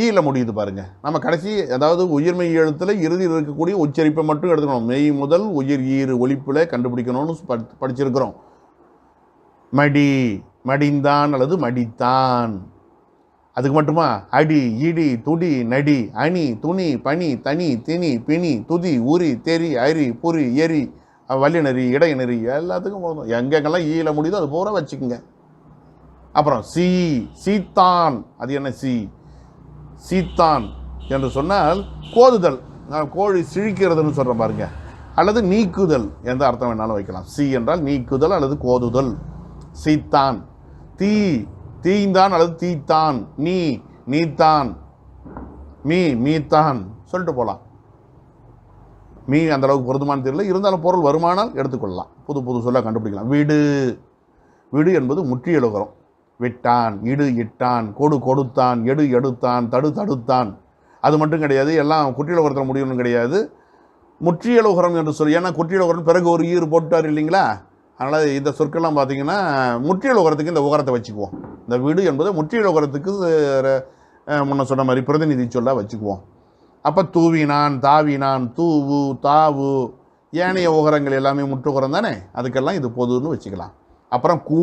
Speaker 1: ஈல முடியுது பாருங்க. நம்ம கடைசி அதாவது உயிர்மெய் எழுத்தில் இறுதியில் இருக்கக்கூடிய உச்சரிப்பை மட்டும் எடுத்துக்கணும். மெய் முதல் உயிர் ஈறு ஒலிப்பில் கண்டுபிடிக்கணும்னு படிச்சிருக்கிறோம். மடி, மடிந்தான் அல்லது மடித்தான். அதுக்கு மட்டுமா அடி, இடி, துடி, நடி, அணி, துணி, பனி, தனி, திணி, பிணி, துதி, உரி, தெரி, அரி, புரி, எரி, வல்லினரி, இடையினரி எல்லாத்துக்கும் போதும். எங்கெங்கெல்லாம் ஈல முடியுதோ அது பூரா வச்சுக்கோங்க. அப்புறம் சி, சீத்தான். அது என்ன சி? சீத்தான் என்று சொன்னால் கோதுதல், கோழி சிழிக்கிறதுன்னு சொல்கிறேன் பாருங்க. அல்லது நீக்குதல் எந்த அர்த்தம் வேணாலும் வைக்கலாம். சி என்றால் நீக்குதல் அல்லது கோதுதல். சீத்தான். தீ, தீந்தான் அல்லது தீத்தான். நீ, நீத்தான். மீ, மீத்தான் சொல்லிட்டு போகலாம். மீ அந்த அளவுக்கு பொருத்தமான தெரியல, இருந்தாலும் பொருள் வருமானால் எடுத்துக்கொள்ளலாம். புது புது சொல்ல கண்டுபிடிக்கலாம். வீடு, வீடு என்பது முற்றிய எழுகிறோம். விட்டான், இடு இட்டான், கொடு கொடுத்தான், எடு எடுத்தான், தடு தடுத்தான். அது மட்டும் கிடையாது, எல்லாம் குற்றியலுகரத்தில் முடியணும் கிடையாது. முற்றியலுகரம் என்று சொல்லி, ஏன்னா குற்றியலுகரம் பிறகு ஒரு ஈறு போட்டார் இல்லைங்களா. அதனால் இந்த சொற்கள்லாம் பார்த்தீங்கன்னா முற்றியலுகரத்துக்கு இந்த உகரத்தை வச்சுக்குவோம். இந்த வீடு என்பது முற்றியலுகரத்துக்கு முன்ன சொன்ன மாதிரி பிரதிநிதி சொல்ல வச்சுக்குவோம். அப்போ தூவினான், தாவினான், தூவு, தாவு, ஏனைய உகரங்கள் எல்லாமே முற்றுகரம் தானே, அதுக்கெல்லாம் இது பொதுன்னு வச்சுக்கலாம். அப்புறம் கூ,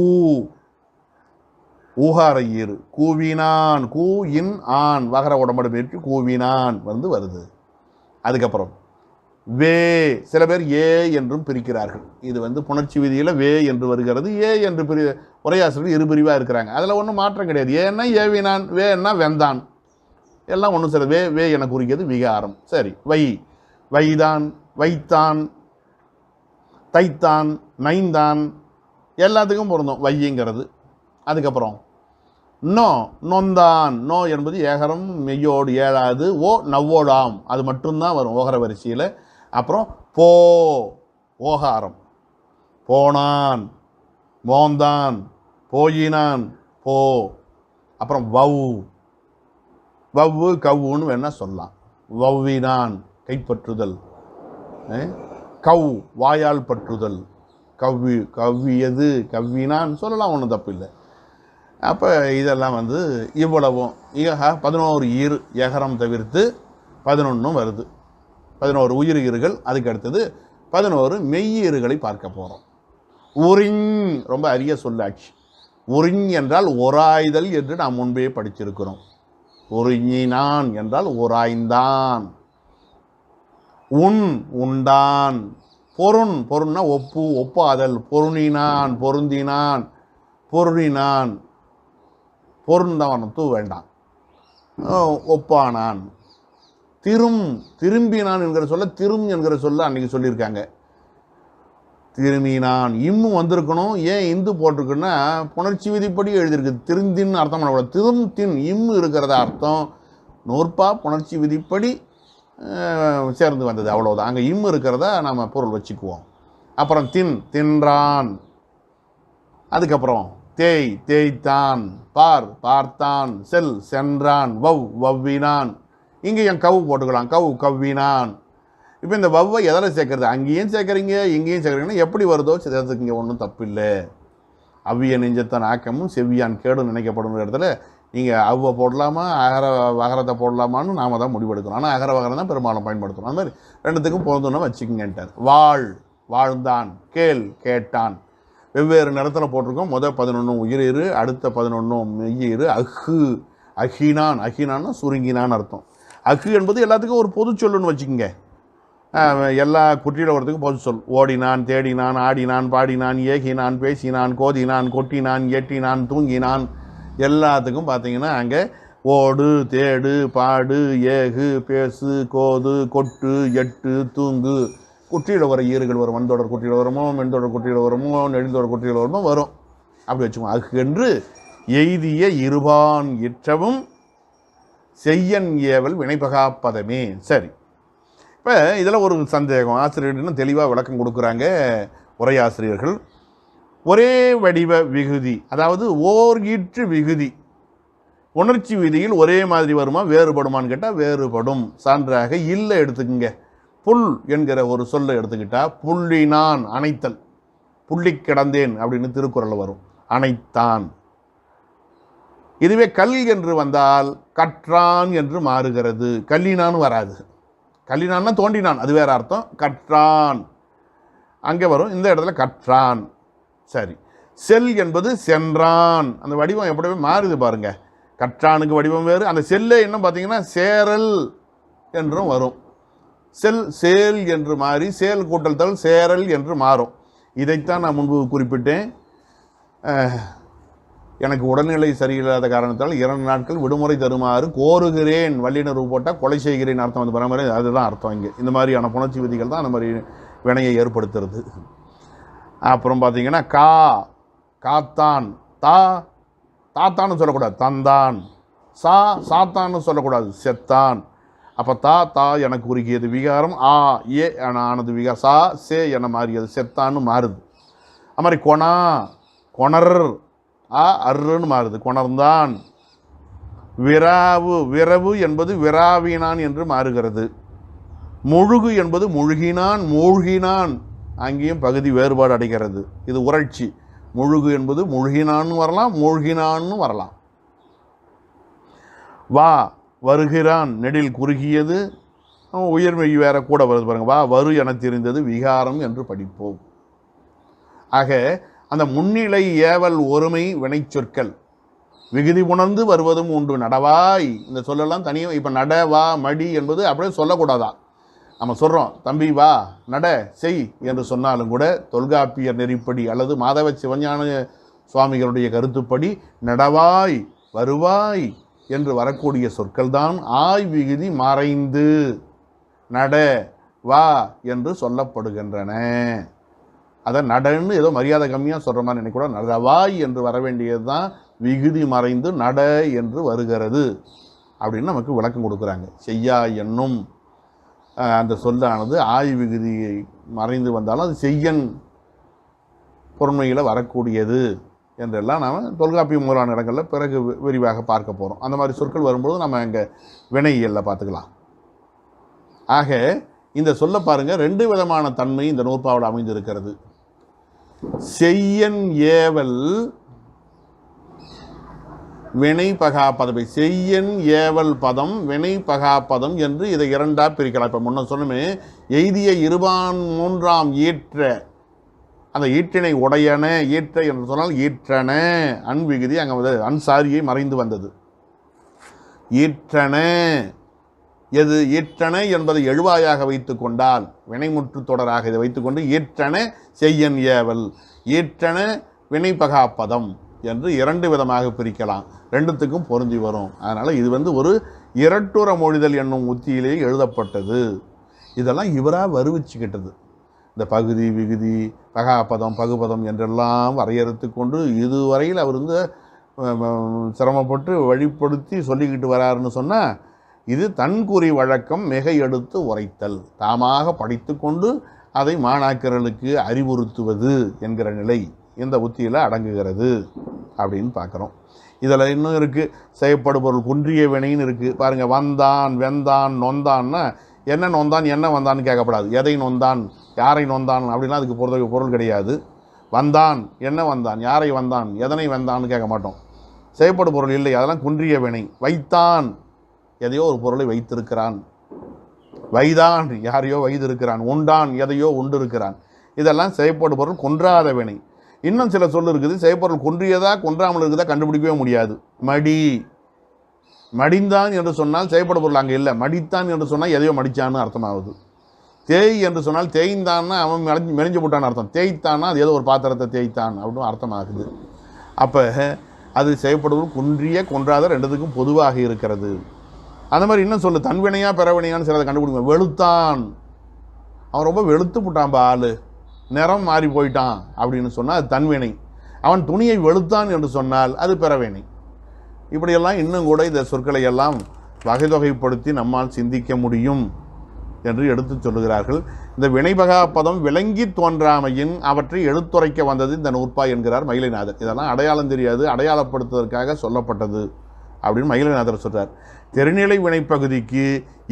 Speaker 1: ஊகார ஈறு, கூவினான், கூ இன் ஆண் வகர உடம்படு பெற்று கூவினான் வருது. அதுக்கப்புறம் வே, சில பேர் ஏ என்றும் பிரிக்கிறார்கள். இது புணர்ச்சி விதியில் வே என்று வருகிறது. ஏ என்று உரையாசிரியர் இரு பிரிவாக இருக்கிறாங்க. அதில் ஒன்றும் மாற்றம் கிடையாது. ஏன்னா ஏவினான், வேன்னா வெந்தான், எல்லாம் ஒன்றும் சில வே வே என குறிக்கிறது விகாரம். சரி. வை, வைதான், வைத்தான், தைத்தான், நைந்தான் எல்லாத்துக்கும் பொருந்தும் வைங்கிறது. அதுக்கப்புறம் நோ, நொந்தான். நோ என்பது ஏகரம் மெய்யோடு ஏழாது. ஓ நவ்வோடாம், அது மட்டும்தான் வரும் ஓகர வரிசையில். அப்புறம் போ, ஓகாரம். போனான், மோந்தான், போயினான், போ. அப்புறம் வவ், வவ்வு கவ்வுன்னு வேணால் சொல்லலாம். வவ்வினான், கைப்பற்றுதல். கவ், வாயால் பற்றுதல். கவ்வியது, கவ்வினான் சொல்லலாம், ஒன்றும் தப்பு இல்லை. அப்போ இதெல்லாம் இவ்வளவும் 11 ஈறு ஏகரம் தவிர்த்து 11 வருது. 11 உயிர் ஈறுகள். அதுக்கு அடுத்தது 11 மெய்யீறுகளை பார்க்க போகிறோம். உரிஞ், ரொம்ப அரிய சொல்லாட்சி. உரிஞ் என்றால் ஒராய்தல் என்று நாம் முன்பே படிச்சிருக்கிறோம். உரிஞ்சினான் என்றால் ஒராய்ந்தான். உன், உண்டான். பொருண், பொருண்னா ஒப்பு, ஒப்பாதல். பொருணினான், பொருந்தினான், பொருணினான். பொருண் தான் வரணும், தூ வேண்டாம். ஒப்பானான். திரும், திரும்பினான் என்கிற சொல்ல திரும் என்கிற சொல்ல அன்றைக்கி சொல்லியிருக்காங்க. திரும்பினான், இம்மு வந்திருக்கணும். ஏன் இந்து போட்டிருக்குன்னா புணர்ச்சி விதிப்படி எழுதியிருக்கு. திருந்தின்னு அர்த்தம் பண்ணக்கூடாது. திரும் தின் இம்மு இருக்கிறதா அர்த்தம். நூற்பா புணர்ச்சி விதிப்படி சேர்ந்து வந்தது, அவ்வளோதான். அங்கே இம்மு இருக்கிறதா நாம் பொருள் வச்சுக்குவோம். அப்புறம் தின், தின்றான். அதுக்கப்புறம் தேய், தேய்த்தான். பார், பார்த்தான். செல், சென்றான். வவ், வவ்வினான். இங்கே என் கவு போட்டுக்கலாம். கவு, கவ்வினான். இப்போ இந்த வவ்வை எதில் சேர்க்கறது? அங்கேயும் சேர்க்குறீங்க, இங்கேயும் சேர்க்குறீங்கன்னா எப்படி வருதோ சேர்த்துக்கு இங்கே ஒன்றும் தப்பு இல்லை. அவ்விய நெஞ்சத்தான் ஆக்கமும் செவ்வியான் கேடும் நினைக்கப்படும் இடத்துல நீங்கள் அவ்வை போடலாமா வகரத்தை போடலாமான்னு நாம் தான் முடிவெடுக்கணும். ஆனால் அகர வகரம் தான் பெரும்பாலும் பயன்படுத்தணும். அந்த மாதிரி ரெண்டுத்துக்கும் பொருந்தோன்னா வச்சுக்கிங்கன்ட்டார். வாழ், வாழ்ந்தான். கேள், கேட்டான். வெவ்வேறு நிறத்தில் போட்டிருக்கோம். முதல் 11 உயிரீறு, அடுத்த 11 மெய்யீறு. அஹு, அஹினான். அஹினான்னா சுருங்கினான்னு அர்த்தம். அக்கு என்பது எல்லாத்துக்கும் ஒரு பொது சொல்லுன்னு வச்சுக்கோங்க. எல்லா குற்றியில் வரத்துக்கும் பொது சொல். ஓடினான், தேடினான், ஆடினான், பாடினான், ஏகினான், பேசினான், கோதினான், கொட்டினான், எட்டினான், தூங்கினான், எல்லாத்துக்கும் பார்த்தீங்கன்னா அங்கே ஓடு, தேடு, பாடு, ஏகு, பேசு, கோது, கொட்டு, எட்டு, தூங்கு, குற்றியில் வர ஈறுகள் வரும். வன்தொடர் குற்றியில் வருமோ, மென்தொடர் குற்றியில் வருமோ, நெடுந்தொடர் குற்றியில் வருமோ வரும். அப்படி வச்சுக்கோங்க. அக்கு என்று எய்திய இருபான் இற்றவும் செய்யன் ஏவல் வினைபகாப்பதமே. சரி, இப்போ இதில் ஒரு சந்தேகம். ஆசிரியர்கள் தெளிவாக விளக்கம் கொடுக்குறாங்க உரையாசிரியர்கள். ஒரே வடிவ விகுதி, அதாவது ஓர் ஈற்று விகுதி உணர்ச்சி விதியில் ஒரே மாதிரி வருமா வேறுபடுமான்னு கேட்டால் வேறுபடும். சான்றாக இல்லை எடுத்துக்கங்க. புல் என்கிற ஒரு சொல்லை எடுத்துக்கிட்டா புள்ளினான், அணைத்தல், புள்ளி கிடந்தேன் அப்படின்னு திருக்குறள் வரும், அணைத்தான். இதுவே கல் என்று வந்தால் கற்றான் என்று மாறுகிறது. கல்லினான் வராது. கல்லினான்னா தோண்டினான், அது வேற அர்த்தம். கற்றான் அங்கே வரும், இந்த இடத்துல கற்றான். சரி, செல் என்பது சென்றான். அந்த வடிவம் எப்படிவே மாறுது பாருங்க. கற்றானுக்கு வடிவம் வேறு. அந்த செல்லை என்ன பார்த்தீங்கன்னா சேரல் என்றும் வரும். செல் சேல் என்று மாறி சேல் கூட்டல் தல் சேரல் என்று மாறும். இதைத்தான் நான் முன்பு குறிப்பிட்டேன். எனக்கு உடல்நிலை சரியில்லாத காரணத்தால் 2 நாட்கள் விடுமுறை தருமாறு கோருகிறேன். வல்லினர்வு போட்டால் கொலை செய்கிறேன் அர்த்தம் வந்து பரம்பரை, அதுதான் அர்த்தம். இங்கே இந்த மாதிரியான புணர்ச்சி விதிகள் தான் அந்த மாதிரி வினையை ஏற்படுத்துறது. அப்புறம் பார்த்தீங்கன்னா காத்தான், தாத்தான்னு சொல்லக்கூடாது, தந்தான். சாத்தான்னு சொல்லக்கூடாது, செத்தான். அப்போ தா எனக்கு உருகியது விகாரம், ஏ ஆனது விகாரம், சே என மாறியது செத்தான்னு மாறுது. அது மாதிரி கொணர் அருன்னு மாறுது, கொணர்ந்தான். விரவு என்பது விராவினான் என்று மாறுகிறது. முழுகு என்பது மூழ்கினான், அங்கேயும் பகுதி வேறுபாடு அடைகிறது. இது உரட்சி. முழுகு என்பது முழுகினான்னு வரலாம், மூழ்கினான்னு வரலாம். வருகிறான், நெடில் குறுகியது, உயர்மை வேற கூட வருது பாருங்க. வரு என தெரிந்தது விகாரம் என்று படிப்போம். ஆக அந்த முன்னிலை ஏவல் ஒருமை வினை சொற்கள் விகுதி உணர்ந்து வருவதும் உண்டு. நடவாய், இந்த சொல்லலாம் தனியாக. இப்போ நட, வா, மடி என்பது அப்படியே சொல்லக்கூடாதா? நம்ம சொல்கிறோம், தம்பி வா, நட, செய் என்று சொன்னாலும் கூட தொல்காப்பியர் நெறிப்படி அல்லது மாதவ சிவஞான சுவாமிகளுடைய கருத்துப்படி நடவாய், வருவாய் என்று வரக்கூடிய சொற்கள் தான் ஆய் விகுதி மறைந்து நட, வா என்று சொல்லப்படுகின்றன. அதை நடன்னு ஏதோ மரியாதை கம்மியாக சொல்கிற மாதிரி நினைக்கூட, நடவாய் என்று வர வேண்டியது தான் விகுதி மறைந்து நட என்று வருகிறது அப்படின்னு நமக்கு விளக்கம் கொடுக்குறாங்க. செய்யா என்னும் அந்த சொல்லானது ஆய் விகுதியை மறைந்து வந்தாலும் அது செய்யன் பொருண்மையில் வரக்கூடியது என்றெல்லாம் நாம் தொல்காப்பிய முதலான இடங்களில் பிறகு விரிவாக பார்க்க போகிறோம். அந்த மாதிரி சொற்கள் வரும்போது நம்ம இங்கே வினையியலில் பார்த்துக்கலாம். ஆக இந்த சொல்ல பாருங்கள், 2 விதமான தன்மை இந்த நூற்பாவில் அமைந்திருக்கிறது. செய்யன் ஏவல் வினை பகாப்பதம், செய்யன் ஏவல் பதம் வினை பகாப்பதம் என்று இதை 2ஆக பிரிக்கலாம். இப்போ முன்ன சொன்னமே, எய்திய இருபான் 3ஆம் ஈற்ற, அந்த ஈற்றினை உடையன, ஈற்ற என்று சொன்னால் ஈற்றன, அன் விகுதி அங்கே அன்சாரியை மறைந்து வந்தது. ஈற்றன எது? ஈற்றன என்பதை எழுவாயாக வைத்து கொண்டால் வினைமுற்று தொடராக இதை வைத்துக்கொண்டு ஈற்றன செய்யன் ஏவல், ஈற்றன வினைப்பகாப்பதம் என்று 2 விதமாக பிரிக்கலாம். 2த்துக்கும் பொருந்தி வரும். அதனால் இது ஒரு இரட்டுற மொழிதல் என்னும் உத்தியிலேயே எழுதப்பட்டது. இதெல்லாம் இவராக வருவிச்சுக்கிட்டது. இந்த பகுதி, விகுதி, பகாப்பதம், பகுபதம் என்றெல்லாம் வரையறுத்து கொண்டு இதுவரையில் அவர் சிரமப்பட்டு வழிப்படுத்தி சொல்லிக்கிட்டு வராருன்னு சொன்னால், இது தன்குறி வழக்கம் மிக எடுத்து உரைத்தல், தாமாக படித்து கொண்டு அதை மாணாக்கர்களுக்கு அறிவுறுத்துவது என்கிற நிலை இந்த உத்தியில் அடங்குகிறது அப்படின்னு பார்க்குறோம். இதில் இன்னும் இருக்குது, செய்யப்படு பொருள் குன்றிய வினைன்னு இருக்குது பாருங்கள். வந்தான், வெந்தான், நொந்தான்னா என்ன நொந்தான், என்ன வந்தான்னு கேட்கப்படாது. எதை நொந்தான், யாரை நொந்தான் அப்படின்னா அதுக்கு பொருள் கிடையாது. வந்தான், என்ன வந்தான், யாரை வந்தான், எதனை வந்தான்னு கேட்க மாட்டோம். செய்யப்படு பொருள் இல்லை, அதெல்லாம் குன்றிய வினை. வைத்தான், எதையோ ஒரு பொருளை வைத்திருக்கிறான். வைதான், யாரையோ வைத்திருக்கிறான். உண்டான், எதையோ உண்டு இருக்கிறான். இதெல்லாம் செய்யப்படு பொருள் கொன்றாத வினை. இன்னும் சில சொல் இருக்குது, செய்யப்பொருள் கொன்றியதா கொன்றாமல் இருக்குதா கண்டுபிடிக்கவே முடியாது. மடி, மடிந்தான் என்று சொன்னால் செய்யப்பட பொருள் அங்கே இல்லை. மடித்தான் என்று சொன்னால் எதையோ மடித்தான்னு அர்த்தமாகுது. தேய் என்று சொன்னால் தேய்ந்தான்னா அவன் மெலிஞ்சு போட்டான்னு அர்த்தம். தேய்த்தான்னா அது ஏதோ ஒரு பாத்திரத்தை தேய்த்தான் அப்படின்னு அர்த்தமாகுது. அப்போ அது செய்யப்படுவது குன்றிய கொன்றாத ரெண்டுத்துக்கும் பொதுவாக இருக்கிறது. அந்த மாதிரி இன்னும் சொல்லு, தன்வினையா பிறவினையான்னு சிலதை கண்டுபிடிக்கும். வெளுத்தான், அவன் ரொம்ப வெளுத்து போட்டான் ஆள், நிறம் மாறி போயிட்டான் அப்படின்னு சொன்னால் அது தன்வினை. அவன் துணியை வெளுத்தான் என்று சொன்னால் அது பிறவினை. இப்படியெல்லாம் இன்னும் கூட இந்த சொற்களை எல்லாம் வகை தொகைப்படுத்தி நம்மால் சிந்திக்க முடியும் என்று எடுத்து சொல்லுகிறார்கள். இந்த வினைபகா பதம் விளங்கி தோன்றாமையின் அவற்றை எடுத்துரைக்க வந்தது இந்த நூற்பா என்கிறார் மயிலைநாதர். இதெல்லாம் அடையாளம் தெரியாது, அடையாளப்படுத்துவதற்காக சொல்லப்பட்டது அப்படின்னு மயிலைநாதர் சொல்றார். தெரிநிலை வினைப்பகுதிக்கு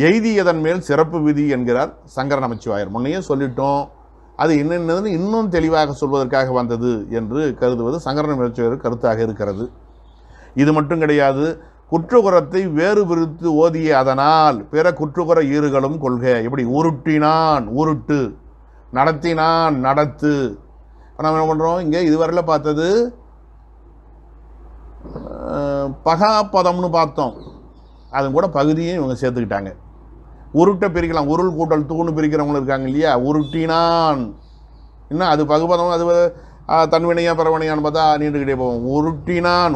Speaker 1: எய்தியதன் மேல் சிறப்பு விதி என்கிறார் சங்கர நமச்சிவாயர். முன்னையே சொல்லிட்டோம், அது என்னென்னதுன்னு இன்னும் தெளிவாக சொல்வதற்காக வந்தது என்று கருதுவது சங்கர நமச்சிவாயர் கருத்தாக இருக்கிறது. இது மட்டும் கிடையாது, குற்றுகுறத்தை வேறு பிரித்து ஓதிய அதனால் பிற குற்றுகுற ஈறுகளும் கொள்க. எப்படி உருட்டினான் உருட்டு, நடத்தினான் நடத்து. நம்ம என்ன பண்ணுறோம், இங்கே இதுவரையில் பார்த்தது பகாப்பதம்னு பார்த்தோம், அது கூட பகுதியும் இவங்க சேர்த்துக்கிட்டாங்க. உருட்டை பிரிக்கலாம், உருள் கூட்டல் தூணு பிரிக்கிறவங்களும் இருக்காங்க இல்லையா. உருட்டினான் இன்னும் அது பகுபதம், அது தன்வினையா பிறவினையான்னு பார்த்தா நீண்டுக்கிட்டே போவோம். உருட்டினான்,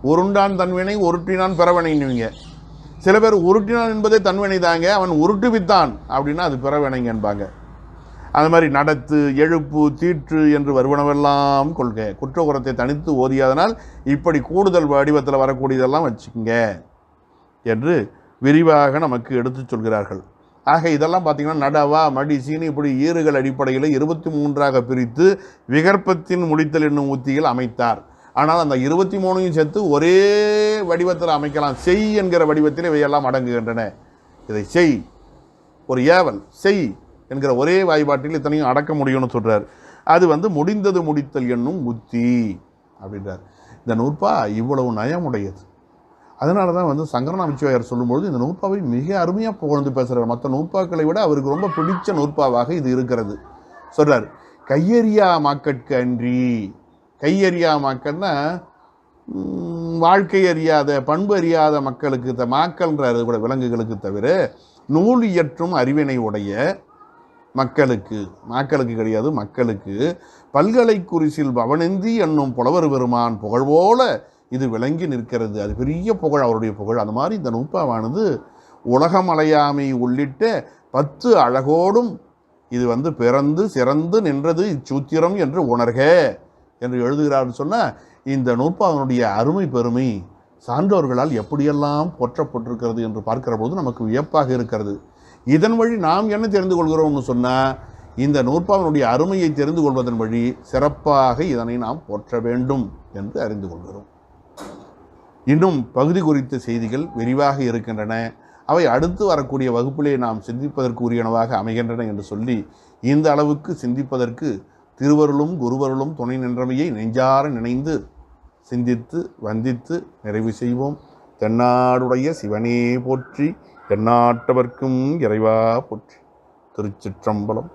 Speaker 1: உருண்டான் தன்வினை, உருட்டினான் பிறவினைன்னுவீங்க. சில பேர் உருட்டினான் என்பதே தன்வினை தாங்க, அவன் உருட்டுவித்தான் அப்படின்னா அது பிறவினைங்க என்பாங்க. அது மாதிரி நடத்து, எழுப்பு, தீற்று என்று வருவனவெல்லாம் கொள்க. குற்றகுறத்தை தனித்து ஓதியாதனால் இப்படி கூடுதல் வடிவத்தில் வரக்கூடியதெல்லாம் வச்சுக்கோங்க என்று விரிவாக நமக்கு எடுத்து சொல்கிறார்கள். ஆக இதெல்லாம் பார்த்திங்கன்னா நடவா மடி சீனி இப்படி ஈறுகள் அடிப்படையில் 23ஆக பிரித்து விகற்பத்தின் முடித்தல் என்னும் உத்தியில் அமைத்தார். ஆனால் அந்த 23ஐயும் சேர்த்து ஒரே வடிவத்தில் அமைக்கலாம். செய் என்கிற வடிவத்தில் இவையெல்லாம் அடங்குகின்றன. இதை செய், ஒரு ஏவல் செய் என்கிற ஒரே வாய்பாட்டில் இத்தனையும் அடக்க முடியும்னு சொல்கிறார். அது முடிந்தது முடித்தல் என்னும் உத்தி அப்படின்றார். இந்த நூற்பா இவ்வளவு நயமுடையது. அதனால தான் சங்கர நமச்சிவாயர் சொல்லும்பொழுது இந்த நூற்பாவை மிக அருமையாக புகழ்ந்து பேசுகிறார். மற்ற நூற்பாக்களை விட அவருக்கு ரொம்ப பிடிச்ச நூற்பாவாக இது இருக்கிறது. சொல்கிறார், கையறியா மாக்கட்கு அன்றி. கையறியா மாக்கள்னா வாழ்க்கை அறியாத, பண்பு அறியாத மக்களுக்கு, மாக்கள்ன்றார் கூட விலங்குகளுக்கு தவிர, நூல் இயற்றும் அறிவினை உடைய மக்களுக்கு, மாக்களுக்கு கிடையாது மக்களுக்கு, பல்கலை குறிசில் பவனந்தி என்னும் புலவர் பெருமான் புகழ் போல இது விளங்கி நிற்கிறது. அது பெரிய புகழ், அவருடைய புகழ். அந்த மாதிரி இந்த நூற்பாவானது உலகமலையாமை உள்ளிட்ட 10 அழகோடும் இது பிறந்து சிறந்து நின்றது இச்சூத்திரம் என்று உணர்க என்று எழுதுகிறார்னு சொன்னால், இந்த நூற்பாவினுடைய அருமை பெருமை சான்றோர்களால் எப்படியெல்லாம் போற்றப்பட்டிருக்கிறது என்று பார்க்கிற போது நமக்கு வியப்பாக இருக்கிறது. இதன் வழி நாம் என்ன தெரிந்து கொள்கிறோம்னு சொன்னால், இந்த நூற்பாவினுடைய அருமையை தெரிந்து கொள்வதன் வழி சிறப்பாக இதனை நாம் போற்ற வேண்டும் என்று அறிந்து கொள்கிறோம். இன்னும் பகுதி குறித்த செய்திகள் விரிவாக இருக்கின்றன. அவை அடுத்து வரக்கூடிய வகுப்பிலே நாம் சிந்திப்பதற்கு உரியனவாக அமைகின்றன என்று சொல்லி, இந்த அளவுக்கு சிந்திப்பதற்கு திருவருளும் குருவருளும் துணை நின்றமையை நெஞ்சார நினைந்து சிந்தித்து வந்தித்து நிறைவு செய்வோம். தென்னாடுடைய சிவனே போற்றி, எந்நாட்டவர்க்கும் இறைவா போற்றி. திருச்சிற்றம்பலம்.